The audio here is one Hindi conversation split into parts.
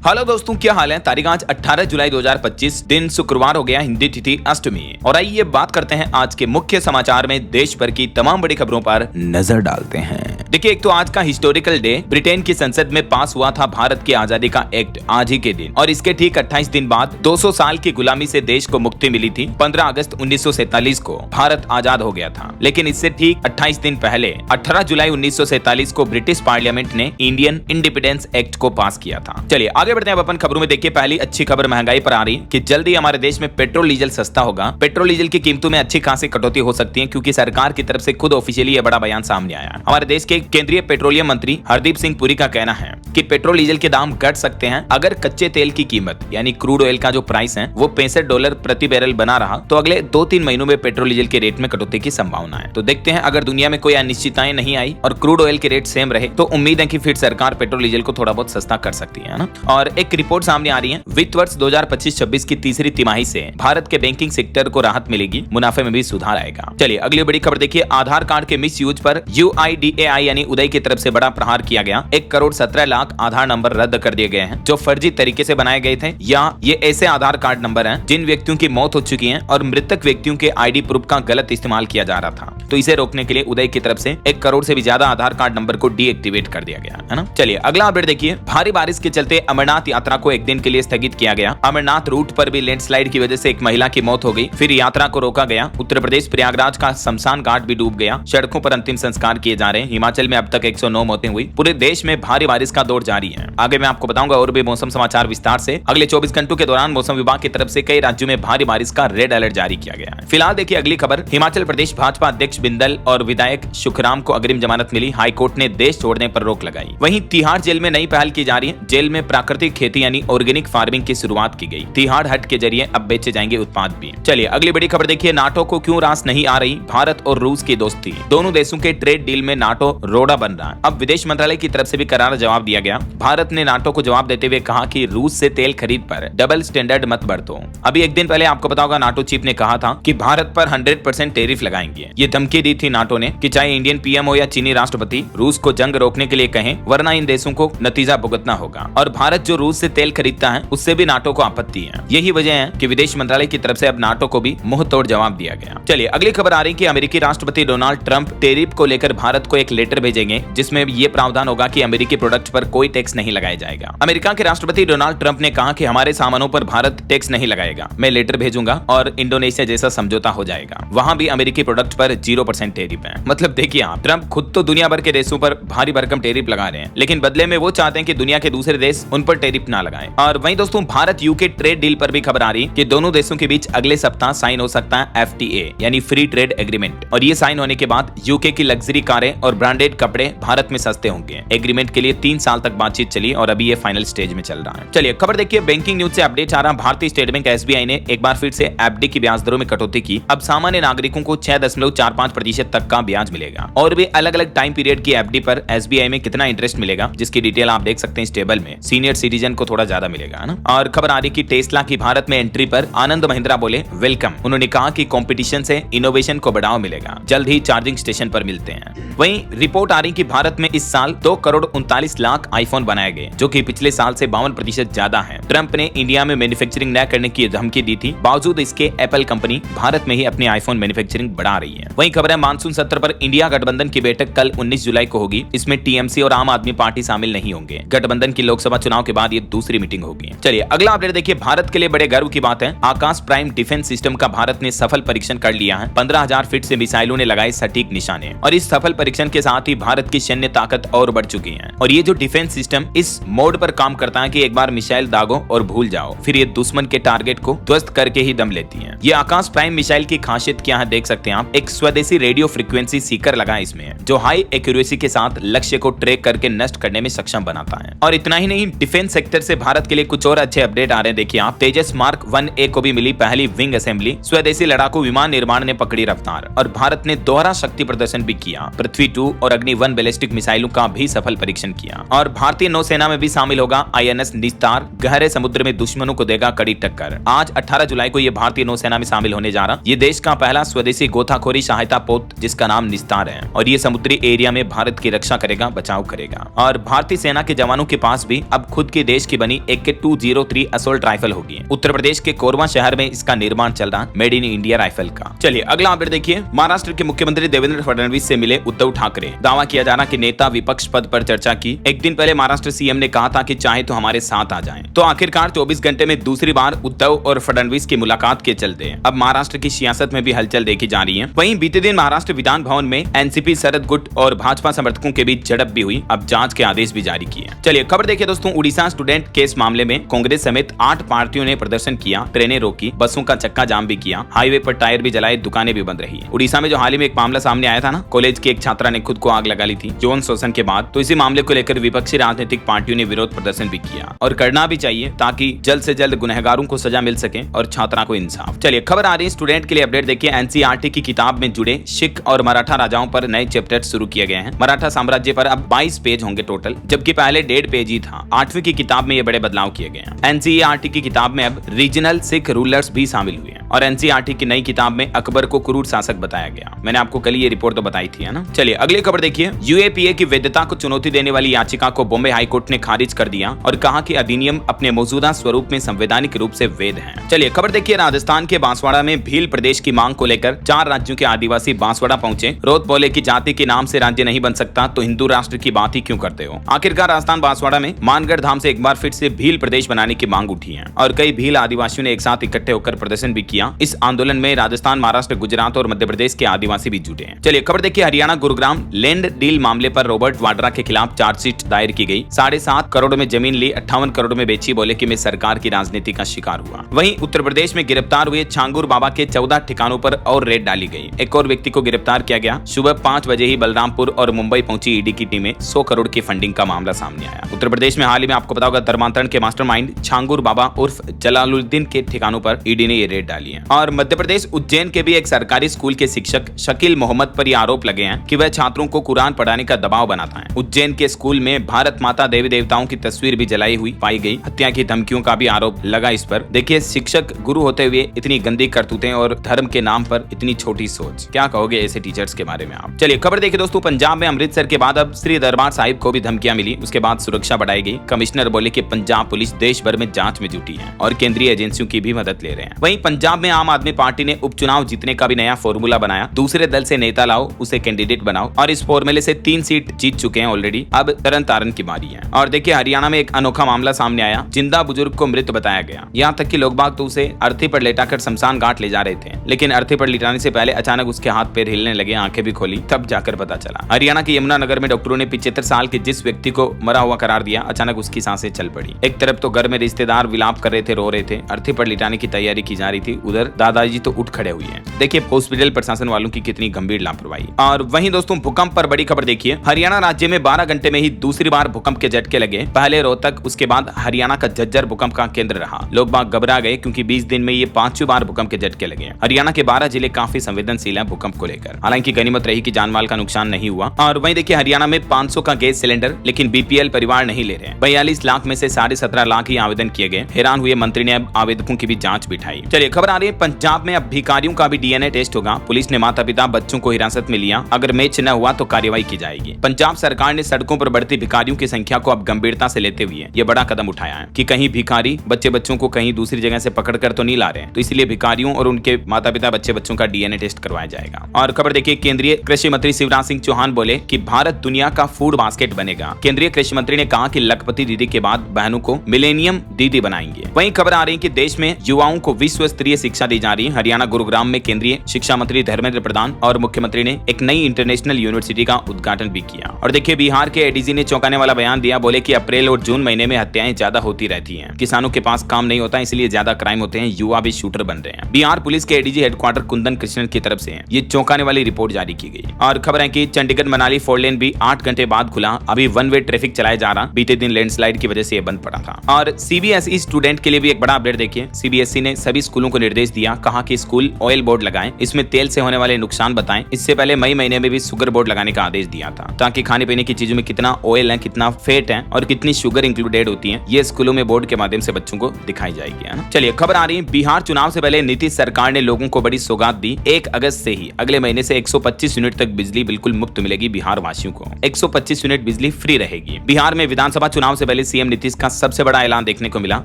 हेलो दोस्तों, क्या हाल है। तारीख आज 18 जुलाई 2025, दिन शुक्रवार हो गया, हिंदी तिथि अष्टमी। और आइए बात करते हैं आज के मुख्य समाचार में देश भर की तमाम बड़ी खबरों पर नजर डालते हैं। देखिए, एक तो आज का हिस्टोरिकल डे, ब्रिटेन की संसद में पास हुआ था भारत की आजादी का एक्ट आज ही के दिन, और इसके ठीक 28 दिन बाद 200 साल की गुलामी से देश को मुक्ति मिली थी। 15 अगस्त 1947 को भारत आजाद हो गया था, लेकिन इससे ठीक 28 दिन पहले 18 जुलाई 1947 को ब्रिटिश पार्लियामेंट ने इंडियन इंडिपेंडेंस एक्ट को पास किया था। चलिए आगे बढ़ते हैं अपन खबरों में। देखिए, पहली अच्छी खबर महंगाई पर आ रही कि जल्दी हमारे देश में पेट्रोल डीजल सस्ता होगा। पेट्रोल डीजल की कीमतों में अच्छी खासी कटौती हो सकती है, क्योंकि सरकार की तरफ से खुद ऑफिशियली यह बड़ा बयान सामने आया। हमारे देश के केंद्रीय पेट्रोलियम मंत्री हरदीप सिंह पुरी का कहना है कि पेट्रोल डीजल के दाम घट सकते हैं अगर कच्चे तेल की कीमत यानी क्रूड ऑयल का जो प्राइस है वो $65 प्रति बैरल बना रहा तो अगले 2-3 महीनों में पेट्रोल डीजल के रेट में कटौती की संभावना है। तो देखते हैं, अगर दुनिया में कोई अनिश्चितताएं नहीं आई और क्रूड ऑयल के रेट सेम रहे तो उम्मीद है कि फिर सरकार पेट्रोल डीजल को थोड़ा बहुत सस्ता कर सकती है ना। और एक रिपोर्ट सामने आ रही है, वित्त वर्ष 2025-26 की तीसरी तिमाही से भारत के बैंकिंग सेक्टर को राहत मिलेगी, मुनाफे में भी सुधार आएगा। चलिए अगली बड़ी खबर देखिए, आधार कार्ड के मिस यूज पर UIDAI यानी उदय की तरफ से बड़ा प्रहार किया गया। 1,17,00,000 आधार नंबर रद्द कर दिए गए हैं जो फर्जी तरीके से बनाए गए थे, या ये ऐसे आधार कार्ड नंबर हैं जिन व्यक्तियों की मौत हो चुकी है और मृतक व्यक्तियों के ID प्रूफ का गलत इस्तेमाल किया जा रहा था। तो इसे रोकने के लिए उदय की तरफ से 1 करोड़ से भी ज्यादा आधार कार्ड नंबर को डीएक्टिवेट कर दिया गया है ना। चलिए अगला अपडेट देखिए, भारी बारिश के चलते अमरनाथ यात्रा को एक दिन के लिए स्थगित किया गया। अमरनाथ रूट पर भी लैंडस्लाइड की वजह से एक महिला की मौत हो गई, फिर यात्रा को रोका गया। उत्तर प्रदेश प्रयागराज का शमशान घाट भी डूब गया, सड़कों पर अंतिम संस्कार किए जा रहे हैं। हिमाचल में अब तक 109 मौतें हुई। पूरे देश में भारी बारिश का दौर जारी है। आगे मैं आपको बताऊंगा और भी मौसम समाचार विस्तार से। अगले 24 घंटों के दौरान मौसम विभाग की तरफ से कई राज्यों में भारी बारिश का रेड अलर्ट जारी किया गया है। फिलहाल देखिए अगली खबर, हिमाचल प्रदेश भाजपा अध्यक्ष बिंदल और विधायक सुखराम को अग्रिम जमानत मिली। हाईकोर्ट ने देश छोड़ने पर रोक लगाई। वहीं तिहाड़ जेल में नई पहल की जा रही है। जेल में प्राकृतिक खेती यानी ऑर्गेनिक फार्मिंग की शुरुआत की गई। तिहाड़ हट के जरिए अब बेचे जाएंगे उत्पाद भी। चलिए अगली बड़ी खबर देखिए, नाटो को क्यों रास नहीं आ रही, भारत और रूस की दोस्ती। दोनों देशों के ट्रेड डील में नाटो रोड़ा बन रहा है। अब विदेश मंत्रालय की तरफ से भी करारा जवाब दिया गया। भारत ने नाटो को जवाब देते हुए कहा कि रूस से तेल खरीद पर डबल स्टैंडर्ड मत बरतो। अभी एक दिन पहले आपको पता होगा, नाटो चीफ ने कहा था कि भारत पर 100% टैरिफ लगाएंगे। ये धमकी दी थी नाटो ने कि चाहे इंडियन PM हो या चीनी राष्ट्रपति, रूस को जंग रोकने के लिए कहें, वरना इन देशों को नतीजा भुगतना होगा। और भारत जो रूस से तेल खरीदता है उससे भी नाटो को आपत्ति है। यही वजह है कि विदेश मंत्रालय की तरफ से अब नाटो को भी मुंह तोड़ जवाब दिया गया। चलिए अगली खबर आ रही कि अमेरिकी राष्ट्रपति डोनाल्ड ट्रंप टैरिफ को लेकर भारत को एक लेटर भेजेंगे, जिसमें ये प्रावधान होगा कि अमेरिकी प्रोडक्ट पर कोई टैक्स नहीं लगाया जाएगा। अमेरिका के राष्ट्रपति डोनाल्ड ट्रंप ने कहा कि हमारे सामानों पर भारत टैक्स नहीं लगाएगा। मैं लेटर भेजूंगा और इंडोनेशिया जैसा समझौता हो जाएगा, वहां भी अमेरिकी प्रोडक्ट पर 0% टैरिफ है। मतलब देखिए आप, ट्रंप खुद तो दुनिया भर के देशों पर भारी भरकम टैरिफ लगा रहे हैं, लेकिन बदले में वो चाहते हैं कि दुनिया के दूसरे देश उन पर टैरिफ ना लगाएं। और वहीं दोस्तों, भारत यूके ट्रेड डील पर भी खबर आ रही कि दोनों देशों के बीच अगले सप्ताह साइन हो सकता है FTA यानी फ्री ट्रेड एग्रीमेंट। और ये साइन होने के बाद यूके की लग्जरी कारें और ब्रांडेड कपड़े भारत में सस्ते होंगे। एग्रीमेंट के लिए 3 साल तक बातचीत चली और अभी ये फाइनल स्टेज में चल रहा है। चलिए खबर देखिए, बैंकिंग न्यूज से अपडेट आ रहा, भारतीय स्टेट बैंक SBI ने एक बार फिर से FD की ब्याज दरों में कटौती की। अब सामान्य नागरिकों को 6.45% तक का ब्याज मिलेगा। और भी अलग अलग टाइम पीरियड की FD पर SBI में कितना इंटरेस्ट मिलेगा, जिसकी डिटेल आप देख सकते हैं इस टेबल में। सीनियर सिटीजन को थोड़ा ज्यादा मिलेगा ना। और खबर आ रही कि टेस्ला की भारत में एंट्री पर आनंद महिंद्रा बोले वेलकम। उन्होंने कहा कि कंपटीशन से इनोवेशन को बढ़ावा मिलेगा, जल्द ही चार्जिंग स्टेशन पर मिलते हैं। वहीं रिपोर्ट आ रही कि भारत में इस साल 2,39,00,000 आईफोन बनाए गए, जो कि पिछले साल से 52% ज्यादा है। ट्रंप ने इंडिया में मैन्युफैक्चरिंग न करने की धमकी दी थी, बावजूद इसके एप्पल कंपनी भारत में ही अपनी आईफोन मैन्युफैक्चरिंग बढ़ा रही है। वहीं खबर है, मानसून सत्र पर इंडिया गठबंधन की बैठक कल 19 जुलाई को होगी। इसमें TMC और आम आदमी पार्टी शामिल नहीं होंगे। गठबंधन की लोकसभा चुनाव के बाद ये दूसरी मीटिंग होगी। चलिए अगला अपडेट देखिए, भारत के लिए बड़े गर्व की बात है, आकाश प्राइम डिफेंस सिस्टम का भारत ने सफल परीक्षण कर लिया है। 15,000 फीट से मिसाइलों ने लगाए सटीक निशाने, और इस सफल परीक्षण के साथ ही भारत की सैन्य ताकत और बढ़ चुकी है। और ये जो डिफेंस सिस्टम इस मोड पर काम करता है कि एक बार मिसाइल दागो और भूल जाओ, फिर ये दुश्मन के टारगेट को ध्वस्त करके ही दम लेती है। ये आकाश प्राइम मिसाइल की खासियत क्या है देख सकते हैं आप। एक स्वदेशी रेडियो फ्रीक्वेंसी सीकर लगा है इसमें, जो हाई एक्यूरेसी के साथ लक्ष्य को ट्रैक करके नष्ट करने में सक्षम बनाता है। और इतना ही नहीं, डिफेंस सेक्टर से भारत के लिए कुछ और अच्छे अपडेट आ रहे हैं। देखिए आप, तेजस मार्क 1A को भी मिली पहली विंग असेंबली। स्वदेशी लड़ाकू विमान निर्माण ने पकड़ी रफ्तार और भारत ने दोहरा शक्ति प्रदर्शन भी किया। पृथ्वी 2 और और अग्नि-1 बैलिस्टिक मिसाइलों का भी सफल परीक्षण किया। और भारतीय नौसेना में भी शामिल होगा INS निस्तार, गहरे समुद्र में दुश्मनों को देगा कड़ी टक्कर। आज 18 जुलाई को ये भारतीय नौसेना में शामिल होने जा रहा। ये देश का पहला स्वदेशी गोताखोरी सहायता पोत जिसका नाम निस्तार है और ये समुद्री एरिया में भारत की रक्षा करेगा, बचाव करेगा। और भारतीय सेना के जवानों के पास भी अब खुद के देश की बनी AK-203 असोल्ट राइफल होगी। उत्तर प्रदेश के कोरबा शहर में इसका निर्माण चल रहा, मेड इन इंडिया राइफल का। चलिए अगला अपडेट देखिए। महाराष्ट्र के मुख्यमंत्री देवेंद्र फडणवीस से मिले उद्धव ठाकरे। दावा किया जा रहा कि नेता विपक्ष पद पर चर्चा की। एक दिन पहले महाराष्ट्र सीएम ने कहा था कि चाहे तो हमारे साथ आ जाएं। तो आखिरकार 24 घंटे में दूसरी बार उद्धव और फडणवीस की मुलाकात के चलते अब महाराष्ट्र की सियासत में भी हलचल देखी जा रही है। वहीं बीते दिन महाराष्ट्र विधान भवन में एनसीपी शरद गुट और भाजपा समर्थकों के बीच झड़प भी हुई। अब जांच के आदेश भी जारी किए। चलिए खबर देखिए दोस्तों। उड़ीसा स्टूडेंट केस मामले में कांग्रेस समेत 8 पार्टियों ने प्रदर्शन किया, ट्रेनें रोकी, बसों का चक्का जाम भी किया, हाईवे पर टायर भी जलाए, दुकानें भी बंद रही। उड़ीसा में जो हाल ही में एक मामला सामने आया था ना, कॉलेज की एक छात्रा ने खुद को आग लगा ली थी यौन शोषण के बाद। तो इसी मामले को लेकर विपक्षी राजनीतिक पार्टियों ने विरोध प्रदर्शन भी किया और करना भी चाहिए ताकि जल्द से जल्द गुनहगारों को सजा मिल सके और छात्रा को इंसाफ। चलिए खबर आ रही है स्टूडेंट के लिए अपडेट देखिए। एनसीईआरटी की किताब में जुड़े सिख और मराठा राजाओं पर नए चैप्टर शुरू किए गए हैं। मराठा साम्राज्य पर अब 22 पेज होंगे टोटल, जबकि पहले 1.5 पेज ही था। 8वीं की किताब में ये बड़े बदलाव किए गए हैं। एनसीईआरटी की किताब में अब रीजनल सिख रूलर्स भी शामिल हुए हैं और एनसीईआरटी की नई किताब में अकबर को क्रूर शासक बताया गया। मैंने आपको कल ये रिपोर्ट तो बताई थी, है ना। चलिए अगली खबर देखिए। यूएपीए की वैधता को चुनौती देने वाली याचिका को बॉम्बे हाईकोर्ट ने खारिज कर दिया और कहा कि अधिनियम अपने मौजूदा स्वरूप में संवैधानिक रूप से वैध है। चलिए खबर देखिए। राजस्थान के बांसवाड़ा में भील प्रदेश की मांग को लेकर 4 राज्यों के आदिवासी बांसवाड़ा पहुंचे। रोत बोले कि जाति के नाम से राज्य नहीं बन सकता तो हिंदू राष्ट्र की बात ही क्यों करते हो। आखिरकार राजस्थान बांसवाड़ा में मानगढ़ धाम से एक बार फिर से भील प्रदेश बनाने की मांग उठी है और कई भील आदिवासियों ने एक साथ इकट्ठे होकर प्रदर्शन भी किया। इस आंदोलन में राजस्थान, महाराष्ट्र, गुजरात और मध्य प्रदेश के आदिवासी भी जुटे हैं। चलिए खबर देखिए। हरियाणा गुरुग्राम लैंड डील मामले पर रॉबर्ट वाड्रा के खिलाफ चार्जशीट दायर की गई। 7.5 करोड़ में जमीन ली, 58 करोड़ में बेची, बोले कि मैं सरकार की राजनीति का शिकार हुआ। वहीं उत्तर प्रदेश में गिरफ्तार हुए छांगुर बाबा के 14 ठिकानों पर और रेड डाली गई। एक और व्यक्ति को गिरफ्तार किया गया। सुबह 5 बजे ही बलरामपुर और मुंबई पहुंची ईडी की टीमें। 100 करोड़ की फंडिंग का मामला सामने आया। उत्तर प्रदेश में हाल ही में आपको पता होगा धर्मांतरण के मास्टरमाइंड छांगुर बाबा उर्फ जलालुद्दीन के ठिकानों पर ईडी ने ये रेड डाली है। और मध्य प्रदेश उज्जैन के भी एक सरकारी स्कूल के शिक्षक शकील मोहम्मद पर ये आरोप लगे हैं कि वह छात्रों को कुरान पढ़ाने का दबाव बनाता है। उज्जैन के स्कूल में भारत माता, देवी देवताओं की तस्वीर भी जलाई हुई पाई गई। हत्या की धमकियों का भी आरोप लगा इस पर। देखिए शिक्षक गुरु होते हुए इतनी गंदी करतूतें और धर्म के नाम पर इतनी छोटी सोच। क्या कहोगे ऐसे टीचर्स के बारे में आप। चलिए खबर देखिए दोस्तों। पंजाब में अमृतसर के बाद अब श्री दरबार साहिब को भी धमकियां मिली। उसके बाद सुरक्षा बढ़ाई गई। कमिश्नर बोले कि पंजाब पुलिस देश भर में जांच में जुटी है और केंद्रीय एजेंसियों की भी मदद ले रहे हैं। वहीं पंजाब में आम आदमी पार्टी ने उपचुनाव जीतने का भी नया फॉर्मूला बनाया। दूसरे दल से नेता लाओ, उसे कैंडिडेट बनाओ और इस फॉर्मूले से 3 सीट जीत चुके हैं ऑलरेडी। अब तरन तारन की बारी है। और देखिए हरियाणा में एक अनोखा मामला सामने आया। जिंदा बुजुर्ग को मृत बताया गया। यहाँ तक कि लोग बाग तो उसे अर्थी पर लेटाकर शमशान घाट ले जा रहे थे, लेकिन अर्थी पर लिटाने से पहले अचानक उसके हाथ पैर हिलने लगे, आंखें भी खोली, तब जाकर पता चला। हरियाणा के यमुनानगर में डॉक्टरों ने 75 साल के जिस व्यक्ति को मरा हुआ करार दिया, अचानक उसकी सांसें चल पड़ी। एक तरफ तो घर में रिश्तेदार विलाप कर रहे थे, रो रहे थे, अर्थी पर लिटाने की तैयारी की जा रही थी, उधर दादाजी तो उठ खड़े हुए हैं। देखिए हॉस्पिटल प्रशासन वालों की कितनी गंभीर लापरवाही। और वहीं दोस्तों भूकंप पर बड़ी खबर देखिए। हरियाणा राज्य में 12 घंटे में ही दूसरी बार भूकंप के झटके लगे। पहले रोहतक, उसके बाद हरियाणा का झज्जर भूकंप का केंद्र रहा। लोग बाग घबरा गए क्योंकि 20 दिन में ये 5वीं बार भूकंप के झटके लगे। हरियाणा के 12 जिले काफी संवेदनशील है भूकंप को लेकर। हालांकि गनीमत रही कि जानमाल का नुकसान नहीं हुआ। और वहीं देखिए हरियाणा में 500 का गैस सिलेंडर, लेकिन बीपीएल परिवार नहीं ले रहे। 42 लाख में से 17.5 लाख ही आवेदन किए गए। हैरान हुए मंत्री ने अब आवेदकों की भी जांच बिठाई। चलिए खबर आ रही है पंजाब में अब भिखारियों का भी डीएनए टेस्ट होगा। पुलिस ने माता पिता बच्चों को हिरासत में लिया। अगर मैच न हुआ तो कार्रवाई की जाएगी। पंजाब सरकार ने सड़कों पर बढ़ती भिखारियों की संख्या को अब गंभीरता से लेते हुए ये बड़ा कदम उठाया है कि कहीं भिखारी बच्चों को कहीं दूसरी जगह से पकड़कर तो नहीं ला रहे, तो इसलिए भिखारियों और उनके माता पिता बच्चों का डीएनए टेस्ट करवाया जाएगा। और खबर देखिए केंद्रीय कृषि मंत्री शिवराज सिंह चौहान बोले कि भारत दुनिया का फूड बास्केट बनेगा। केंद्रीय कृषि मंत्री ने कहा कि लखपति दीदी के बाद बहनों को मिलेनियम दीदी बनाएंगे। वहीं खबर आ रही है कि देश में युवाओं को विश्व स्तरीय शिक्षा दी जा रही है। हरियाणा गुरुग्राम में केंद्रीय शिक्षा मंत्री धर्मेंद्र प्रधान और मुख्यमंत्री ने एक नई इंटरनेशनल यूनिवर्सिटी का उद्घाटन भी किया। और देखिए बिहार के एडीजी ने चौंकाने वाला बयान दिया। बोले कि अप्रैल और जून महीने में हत्याएं ज्यादा होती रहती हैं। किसानों के पास काम नहीं होता, इसलिए ज्यादा क्राइम होते हैं। युवा भी शूटर बन रहे हैं। बिहार पुलिस के एडीजी हेडक्वार्टर कुंदन कृष्णन की तरफ से ये चौंकाने वाली रिपोर्ट जारी की गई। और खबर है कि चंडीगढ़ मनाली 4 लेन भी 8 घंटे बाद खुला। अभी 1 वे ट्रैफिक चलाया जा रहा। बीते दिन लैंडस्लाइड की वजह से ये बंद पड़ा था। और सीबीएसई स्टूडेंट के लिए भी एक बड़ा अपडेट देखिए। सीबीएसई ने सभी स्कूलों को निर्देश दिया, कहा कि स्कूल ऑयल बोर्ड लगाएं, इसमें तेल से होने वाले नुकसान बताएं। इससे पहले मई महीने में भी शुगर बोर्ड लगाने का आदेश दिया था, ताकि खाने पीने की चीजों में कितना ऑयल है, कितना फैट है और कितनी शुगर इंक्लूडेड होती है, ये स्कूलों में बोर्ड के माध्यम से बच्चों को दिखाई जाएगी, है ना। चलिए खबर आ रही है, बिहार चुनाव से पहले नीतीश सरकार ने लोगों को बड़ी सौगात दी। 1 अगस्त से ही अगले महीने से 125 यूनिट तक बिजली बिल्कुल मुफ्त मिलेगी बिहार वासियों को। 125 यूनिट बिजली फ्री रहेगी। बिहार में विधानसभा चुनाव से पहले सीएम नीतीश का सबसे बड़ा ऐलान देखने को मिला।